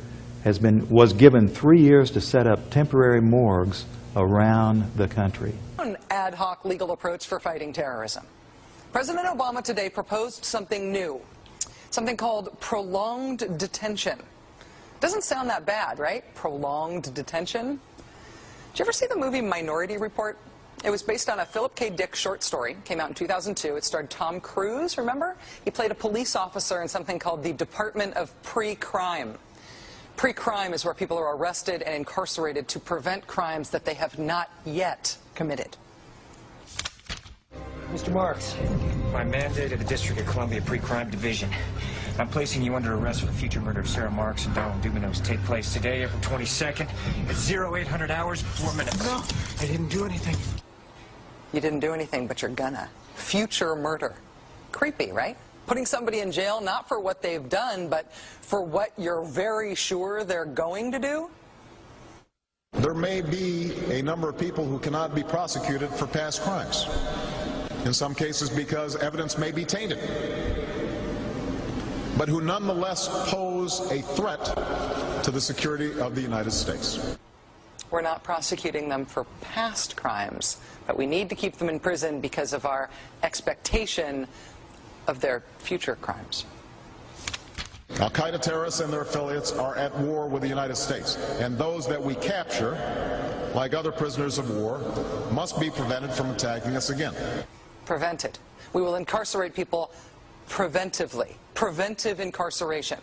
was given 3 years to set up temporary morgues around the country. An ad hoc legal approach for fighting terrorism. President Obama today proposed something new, something called prolonged detention. Doesn't sound that bad, right? Prolonged detention. Did you ever see the movie Minority Report? It was based on a Philip K. Dick short story. Came out in 2002. It starred Tom Cruise, remember? He played a police officer in something called the Department of Pre-Crime. Pre-crime is where people are arrested and incarcerated to prevent crimes that they have not yet committed. Mr. Marks, by mandate of the District of Columbia Pre-Crime Division, I'm placing you under arrest for the future murder of Sarah Marks and Donald Dubinos. Take place today, April 22nd, at 0800 hours, 4 minutes. No, I didn't do anything. You didn't do anything, but you're gonna. Future murder. Creepy, right? Putting somebody in jail not for what they've done, but for what you're very sure they're going to do? There may be a number of people who cannot be prosecuted for past crimes. In some cases because evidence may be tainted, but who nonetheless pose a threat to the security of the United States. We're not prosecuting them for past crimes, but we need to keep them in prison because of our expectation of their future crimes. Al-Qaeda terrorists and their affiliates are at war with the United States, and those that we capture, like other prisoners of war, must be prevented from attacking us again. Prevented. We will incarcerate people preventively. Preventive incarceration.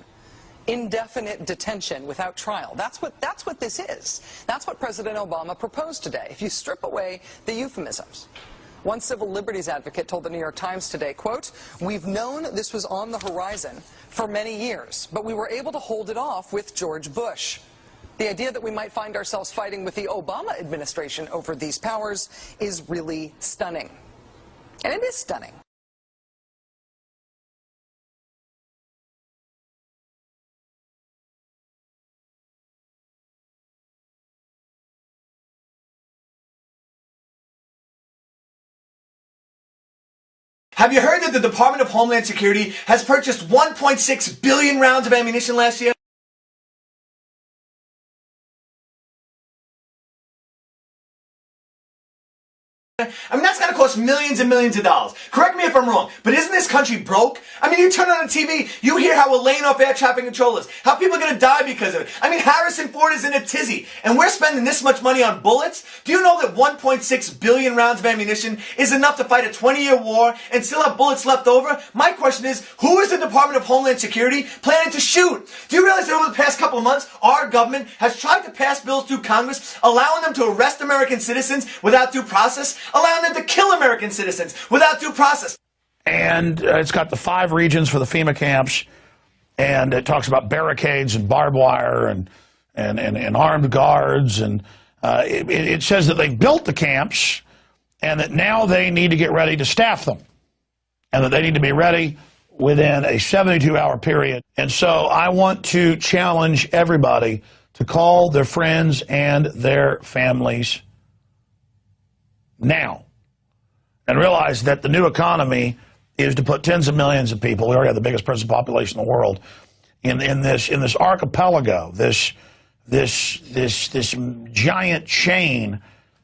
Indefinite detention without trial. That's what this is. That's what President Obama proposed today, if you strip away the euphemisms. One civil liberties advocate told the New York Times today, quote, "We've known this was on the horizon for many years, but we were able to hold it off with George Bush. The idea that we might find ourselves fighting with the Obama administration over these powers is really stunning. And it is stunning. Have you heard that the Department of Homeland Security has purchased 1.6 billion rounds of ammunition last year? I mean, that's going to cost millions and millions of dollars. Correct me if I'm wrong, but isn't this country broke? I mean, you turn on the TV, you hear how we're laying off air traffic controllers, how people are going to die because of it. I mean, Harrison Ford is in a tizzy, and we're spending this much money on bullets? Do you know that 1.6 billion rounds of ammunition is enough to fight a 20-year war and still have bullets left over? My question is, who is the Department of Homeland Security planning to shoot? Do you realize that over the past couple of months, our government has tried to pass bills through Congress allowing them to arrest American citizens without due process, allowing them to kill American citizens without due process? And it's got the 5 regions for the FEMA camps, and it talks about barricades and barbed wire and armed guards, and it says that they've built the camps and that now they need to get ready to staff them, and that they need to be ready within a 72-hour period. And so I want to challenge everybody to call their friends and their families now, and realize that the new economy is to put tens of millions of people, we already have the biggest prison population in the world, in this archipelago, this giant chain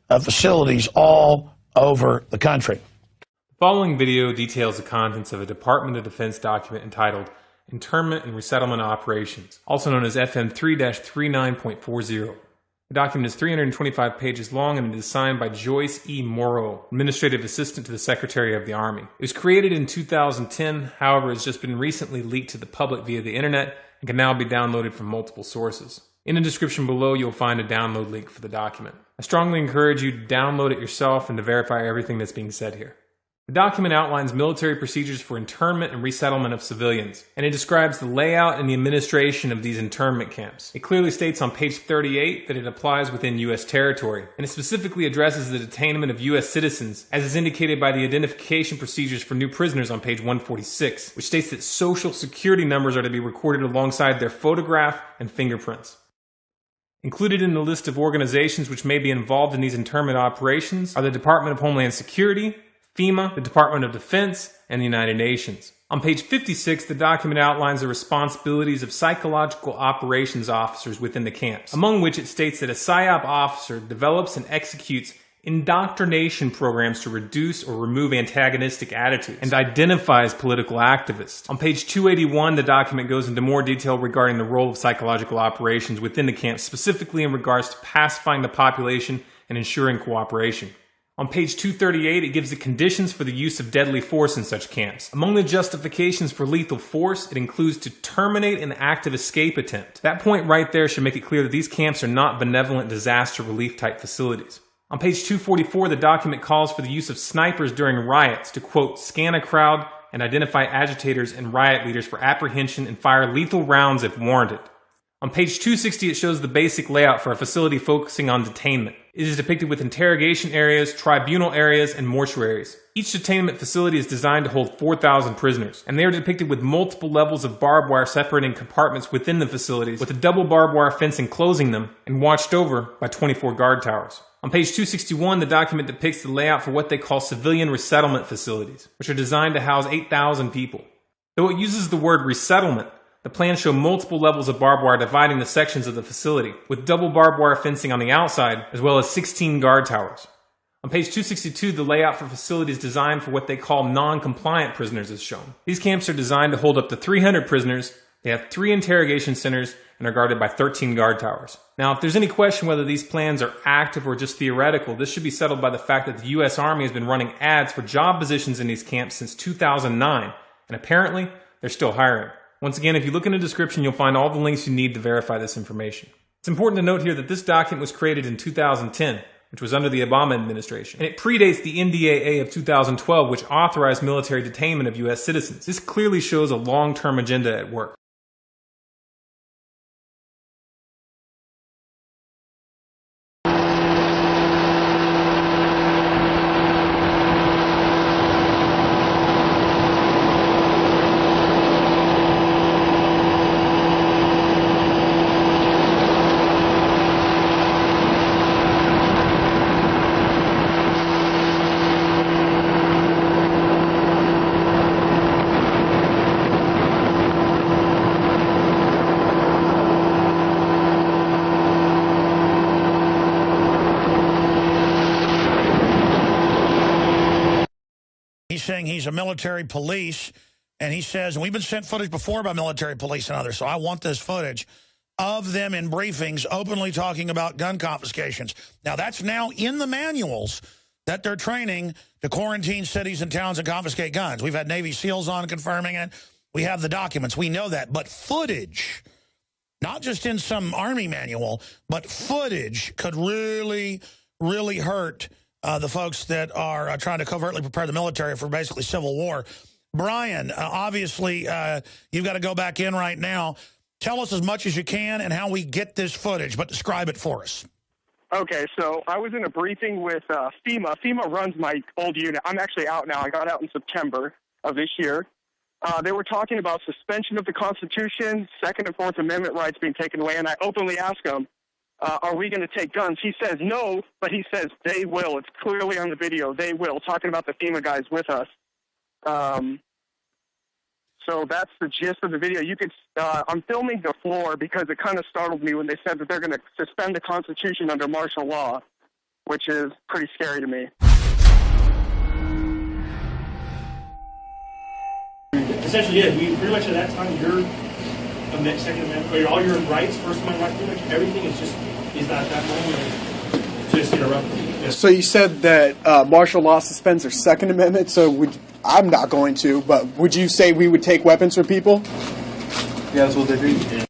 of facilities all over the country. The following video details the contents of a Department of Defense document entitled Internment and Resettlement Operations, also known as FM 3-39.40. The document is 325 pages long and it is signed by Joyce E. Morrow, Administrative Assistant to the Secretary of the Army. It was created in 2010, however, has just been recently leaked to the public via the internet and can now be downloaded from multiple sources. In the description below, you'll find a download link for the document. I strongly encourage you to download it yourself and to verify everything that's being said here. The document outlines military procedures for internment and resettlement of civilians, and it describes the layout and the administration of these internment camps. It clearly states on page 38 that it applies within U.S. territory, and it specifically addresses the detainment of U.S. citizens, as is indicated by the identification procedures for new prisoners on page 146, which states that social security numbers are to be recorded alongside their photograph and fingerprints. Included in the list of organizations which may be involved in these internment operations are the Department of Homeland Security, FEMA, the Department of Defense, and the United Nations. On page 56, the document outlines the responsibilities of psychological operations officers within the camps, among which it states that a PSYOP officer develops and executes indoctrination programs to reduce or remove antagonistic attitudes and identifies political activists. On page 281, the document goes into more detail regarding the role of psychological operations within the camps, specifically in regards to pacifying the population and ensuring cooperation. On page 238, it gives the conditions for the use of deadly force in such camps. Among the justifications for lethal force, it includes to terminate an active escape attempt. That point right there should make it clear that these camps are not benevolent disaster relief type facilities. On page 244, the document calls for the use of snipers during riots to, quote, scan a crowd and identify agitators and riot leaders for apprehension and fire lethal rounds if warranted. On page 260, it shows the basic layout for a facility focusing on detainment. It is depicted with interrogation areas, tribunal areas, and mortuaries. Each detainment facility is designed to hold 4,000 prisoners, and they are depicted with multiple levels of barbed wire separating compartments within the facilities, with a double barbed wire fence enclosing them, and watched over by 24 guard towers. On page 261, the document depicts the layout for what they call civilian resettlement facilities, which are designed to house 8,000 people. Though it uses the word resettlement, the plans show multiple levels of barbed wire dividing the sections of the facility, with double barbed wire fencing on the outside, as well as 16 guard towers. On page 262, the layout for facilities designed for what they call non-compliant prisoners is shown. These camps are designed to hold up to 300 prisoners, they have 3 interrogation centers, and are guarded by 13 guard towers. Now, if there's any question whether these plans are active or just theoretical, this should be settled by the fact that the U.S. Army has been running ads for job positions in these camps since 2009, and apparently, they're still hiring. Once again, if you look in the description, you'll find all the links you need to verify this information. It's important to note here that this document was created in 2010, which was under the Obama administration, and it predates the NDAA of 2012, which authorized military detainment of U.S. citizens. This clearly shows a long-term agenda at work. he's saying he's a military police, and he says, and we've been sent footage before by military police and others, so I want this footage of them in briefings openly talking about gun confiscations. Now, that's now in the manuals that they're training to quarantine cities and towns and confiscate guns. We've had Navy SEALs on confirming it. We have the documents. We know that. But footage, not just in some Army manual, but footage could really, really hurt the folks that are trying to covertly prepare the military for basically civil war. Brian, obviously, you've got to go back in right now. Tell us as much as you can and how we get this footage, but describe it for us. Okay, so I was in a briefing with FEMA. FEMA runs my old unit. I'm actually out now. I got out in September of this year. They were talking about suspension of the Constitution, Second and Fourth Amendment rights being taken away, and I openly asked him, are we going to take guns? He says no, but he says they will. It's clearly on the video. They will, talking about the FEMA guys with us. So that's the gist of the video. You could, I'm filming the floor because it kind of startled me when they said that they're going to suspend the Constitution under martial law, which is pretty scary to me. Essentially, yeah, we pretty much at that time, your Second Amendment, all your rights, First Amendment rights, pretty much everything is just, is that moment just interrupted. Yeah. So you said that martial law suspends their Second Amendment, so I'm not going to, but would you say we would take weapons from people? Yeah, that's what they do. Yeah.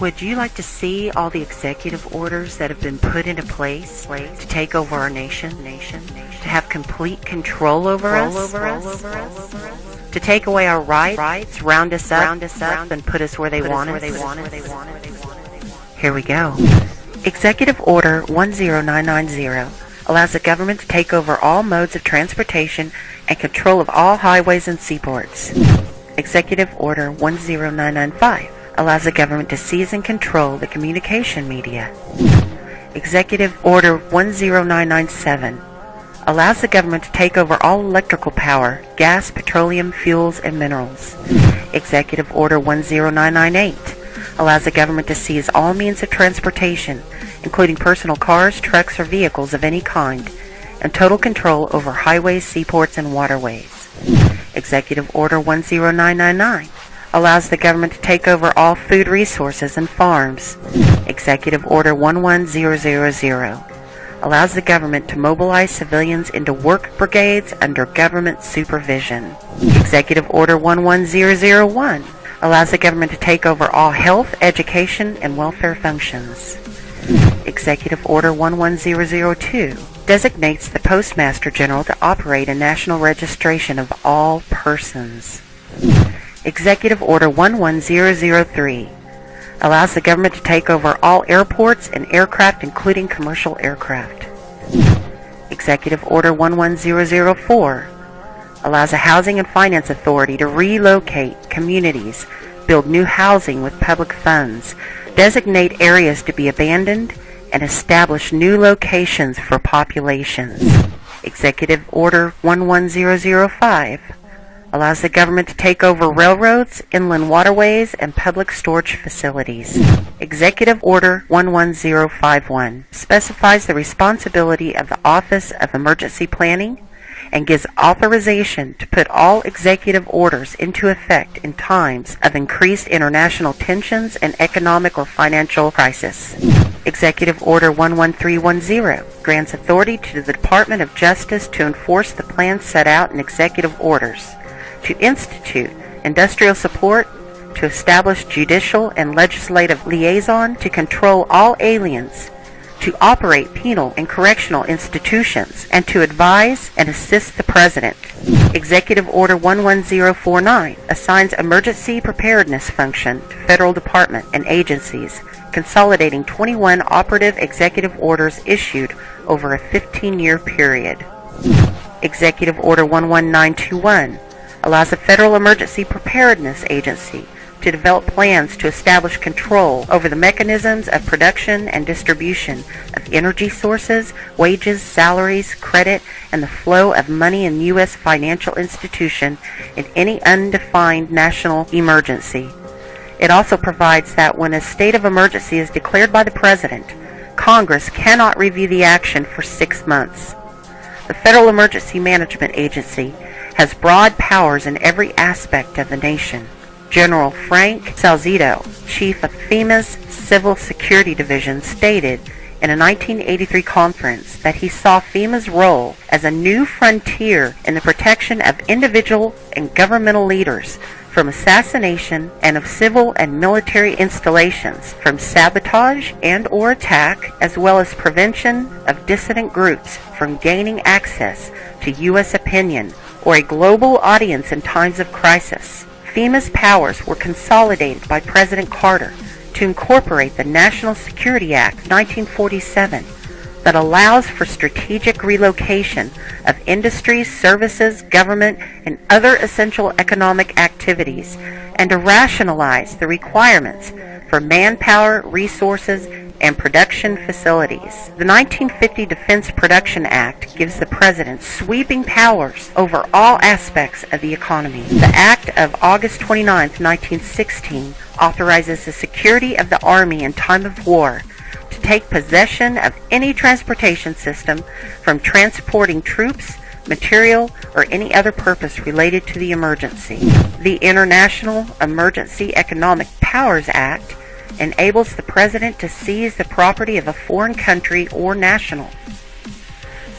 Would you like to see all the executive orders that have been put into place to take over our nation, to have complete control over us, to take away our rights, round us up, and put us where they want us? Here we go. Executive Order 10990 allows the government to take over all modes of transportation and control of all highways and seaports. Executive Order 10995 allows the government to seize and control the communication media. Executive Order 10997 allows the government to take over all electrical power, gas, petroleum, fuels, and minerals. Executive Order 10998 allows the government to seize all means of transportation, including personal cars, trucks, or vehicles of any kind, and total control over highways, seaports, and waterways. Executive Order 10999 allows the government to take over all food resources and farms. Executive Order 11000 allows the government to mobilize civilians into work brigades under government supervision. Executive Order 11001 allows the government to take over all health, education, and welfare functions. Executive Order 11002 designates the Postmaster General to operate a national registration of all persons. Executive Order 11003 allows the government to take over all airports and aircraft, including commercial aircraft. Executive Order 11004 allows a housing and finance authority to relocate communities, build new housing with public funds, designate areas to be abandoned, and establish new locations for populations. Executive Order 11005 allows the government to take over railroads, inland waterways, and public storage facilities. Executive Order 11051 specifies the responsibility of the Office of Emergency Planning and gives authorization to put all executive orders into effect in times of increased international tensions and economic or financial crisis. Executive Order 11310 grants authority to the Department of Justice to enforce the plans set out in executive orders, to institute industrial support, to establish judicial and legislative liaison, to control all aliens, to operate penal and correctional institutions, and to advise and assist the President. Executive Order 11049 assigns emergency preparedness function to federal department and agencies, consolidating 21 operative executive orders issued over a 15-year period. Executive Order 11921 allows the Federal Emergency Preparedness Agency to develop plans to establish control over the mechanisms of production and distribution of energy sources, wages, salaries, credit, and the flow of money in U.S. financial institution in any undefined national emergency. It also provides that when a state of emergency is declared by the President, Congress cannot review the action for 6 months. The Federal Emergency Management Agency has broad powers in every aspect of the nation. General Frank Salzito, chief of FEMA's Civil Security Division, stated in a 1983 conference that he saw FEMA's role as a new frontier in the protection of individual and governmental leaders from assassination and of civil and military installations, from sabotage and or attack, as well as prevention of dissident groups from gaining access to U.S. opinion or a global audience in times of crisis. FEMA's powers were consolidated by President Carter to incorporate the National Security Act 1947 that allows for strategic relocation of industries, services, government, and other essential economic activities, and to rationalize the requirements for manpower, resources, and production facilities. The 1950 Defense Production Act gives the President sweeping powers over all aspects of the economy. The Act of August 29, 1916 authorizes the security of the Army in time of war to take possession of any transportation system from transporting troops, material, or any other purpose related to the emergency. The International Emergency Economic Powers Act enables the President to seize the property of a foreign country or national.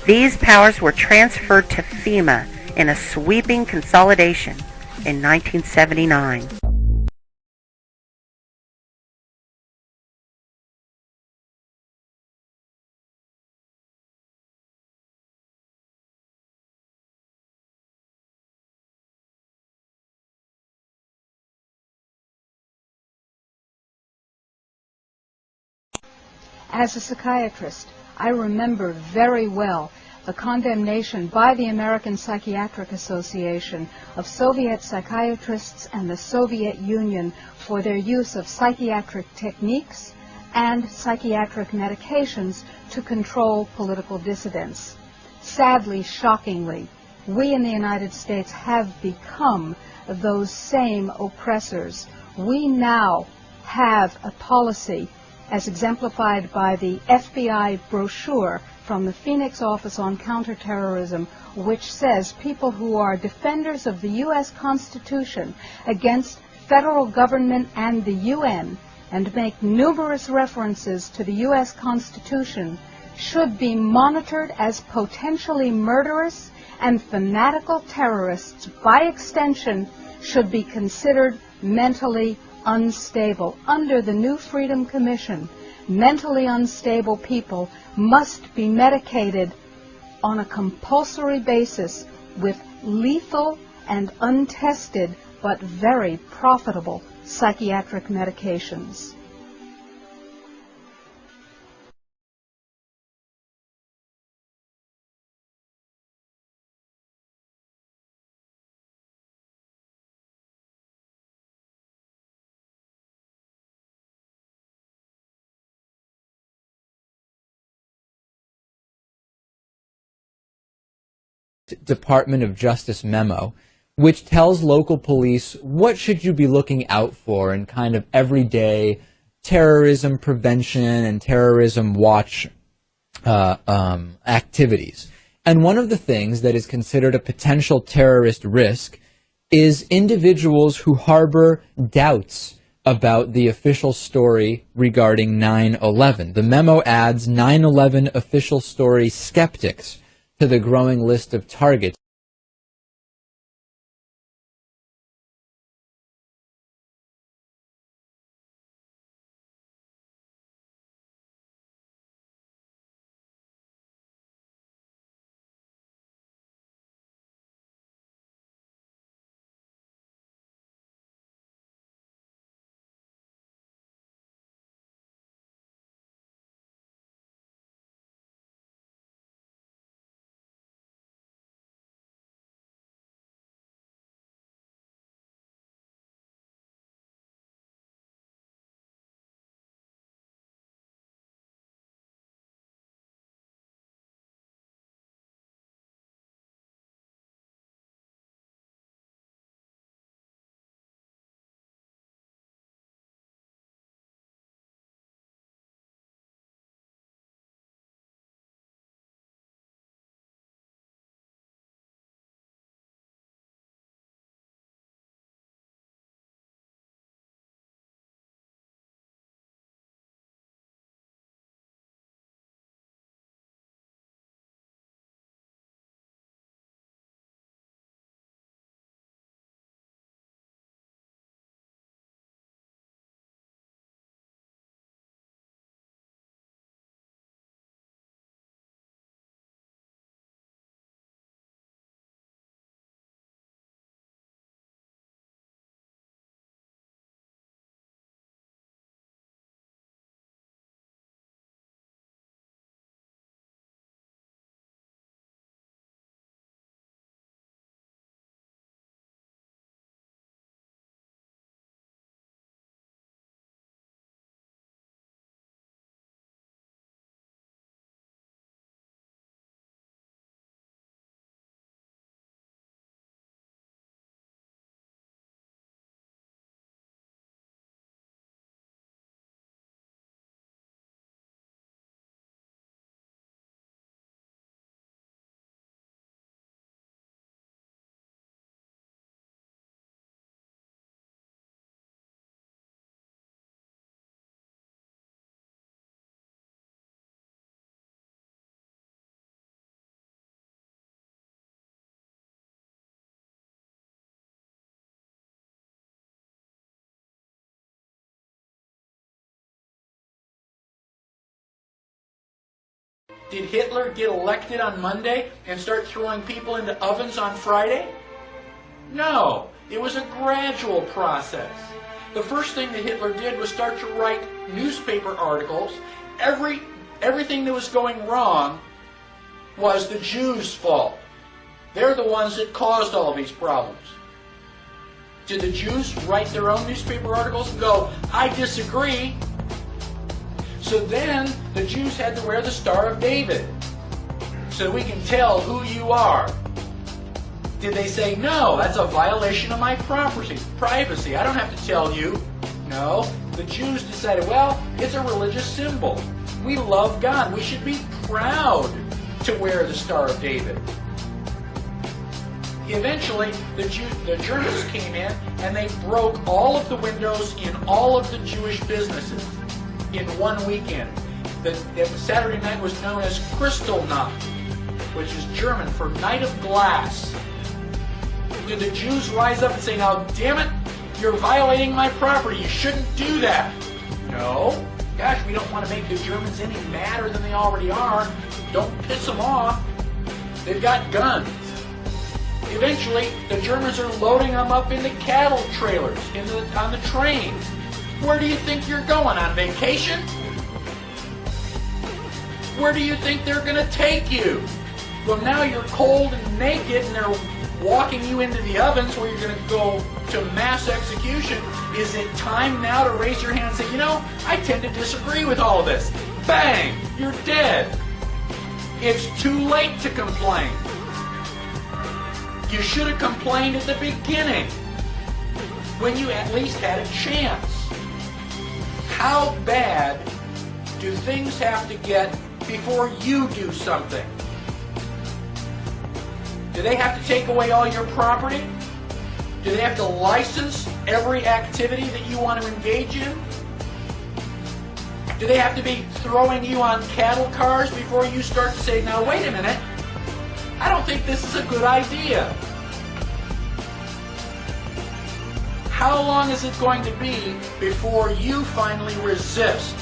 These powers were transferred to FEMA in a sweeping consolidation in 1979. As a psychiatrist, I remember very well the condemnation by the American Psychiatric Association of Soviet psychiatrists and the Soviet Union for their use of psychiatric techniques and psychiatric medications to control political dissidents. Sadly, shockingly, we in the United States have become those same oppressors. We now have a policy, as exemplified by the FBI brochure from the Phoenix Office on Counterterrorism, which says people who are defenders of the U.S. Constitution against federal government and the UN, and make numerous references to the U.S. Constitution, should be monitored as potentially murderous and fanatical terrorists. By extension, should be considered mentally unstable. Under the new Freedom Commission, mentally unstable people must be medicated on a compulsory basis with lethal and untested but very profitable psychiatric medications. Department of Justice memo, which tells local police what should you be looking out for in kind of everyday terrorism prevention and terrorism watch activities. And one of the things that is considered a potential terrorist risk is individuals who harbor doubts about the official story regarding 9/11. The memo adds 9/11 official story skeptics to the growing list of targets. Did Hitler get elected on Monday and start throwing people into ovens on Friday? No, it was a gradual process. The first thing that Hitler did was start to write newspaper articles. Everything that was going wrong was the Jews' fault. They're the ones that caused all these problems. Did the Jews write their own newspaper articles and go, I disagree? So then the Jews had to wear the Star of David so we can tell who you are. Did they say, no, that's a violation of my privacy. I don't have to tell you. No, the Jews decided, well, it's a religious symbol. We love God. We should be proud to wear the Star of David. Eventually, the Germans came in and they broke all of the windows in all of the Jewish businesses in one weekend. The Saturday night was known as Kristallnacht, which is German for Night of Glass. Did the Jews rise up and say, now, damn it, you're violating my property, you shouldn't do that? No. Gosh, we don't want to make the Germans any madder than they already are. Don't piss them off. They've got guns. Eventually, the Germans are loading them up into cattle trailers on the trains. Where do you think you're going, on vacation? Where do you think they're going to take you? Well, now you're cold and naked and they're walking you into the ovens where you're going to go to mass execution. Is it time now to raise your hand and say, you know, I tend to disagree with all of this? Bang! You're dead. It's too late to complain. You should have complained at the beginning, when you at least had a chance. How bad do things have to get before you do something? Do they have to take away all your property? Do they have to license every activity that you want to engage in? Do they have to be throwing you on cattle cars before you start to say, now wait a minute, I don't think this is a good idea? How long is it going to be before you finally resist?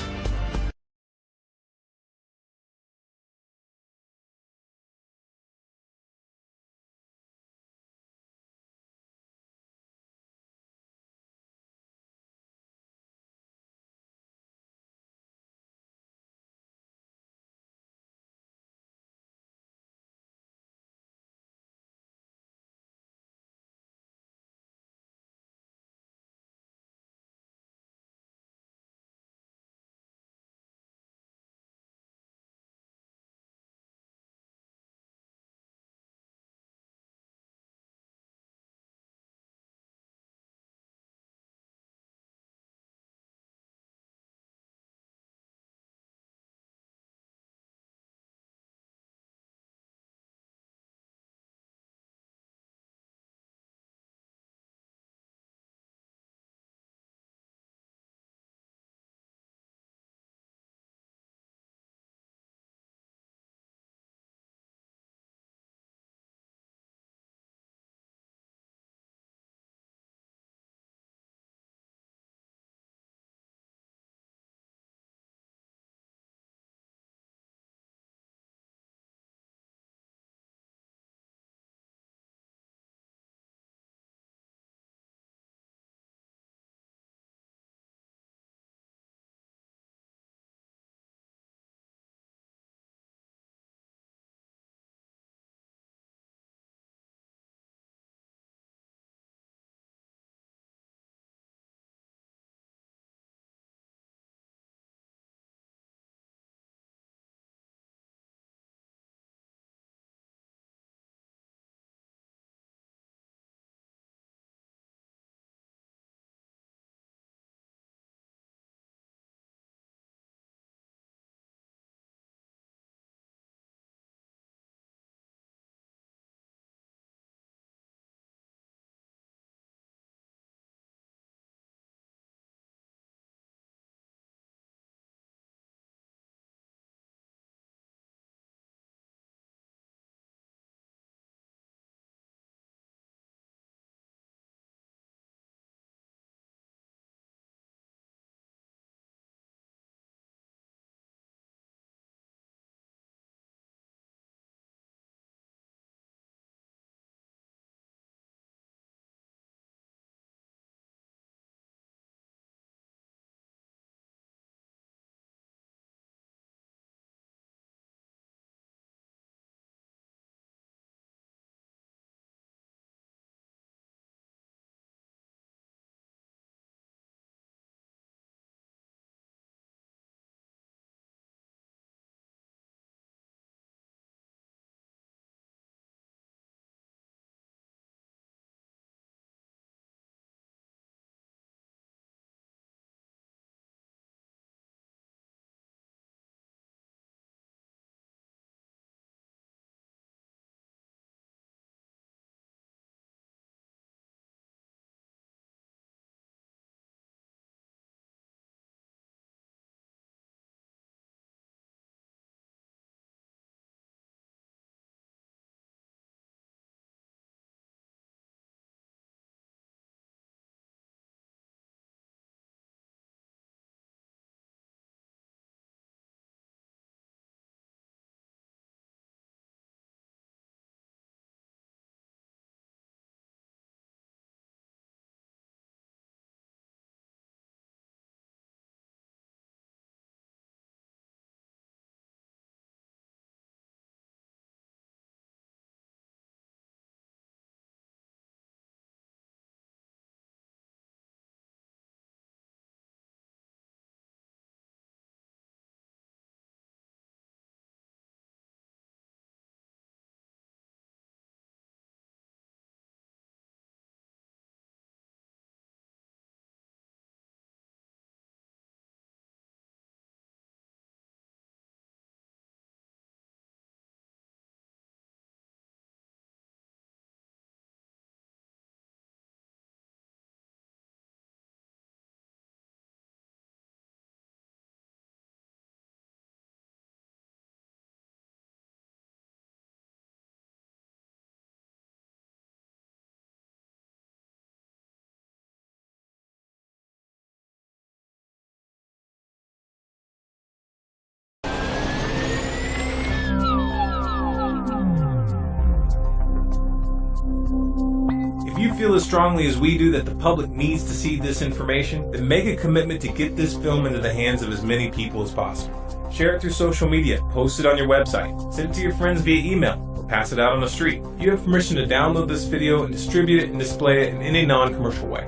If you feel as strongly as we do that the public needs to see this information, then make a commitment to get this film into the hands of as many people as possible. Share it through social media, post it on your website, send it to your friends via email, or pass it out on the street. You have permission to download this video and distribute it and display it in any non-commercial way.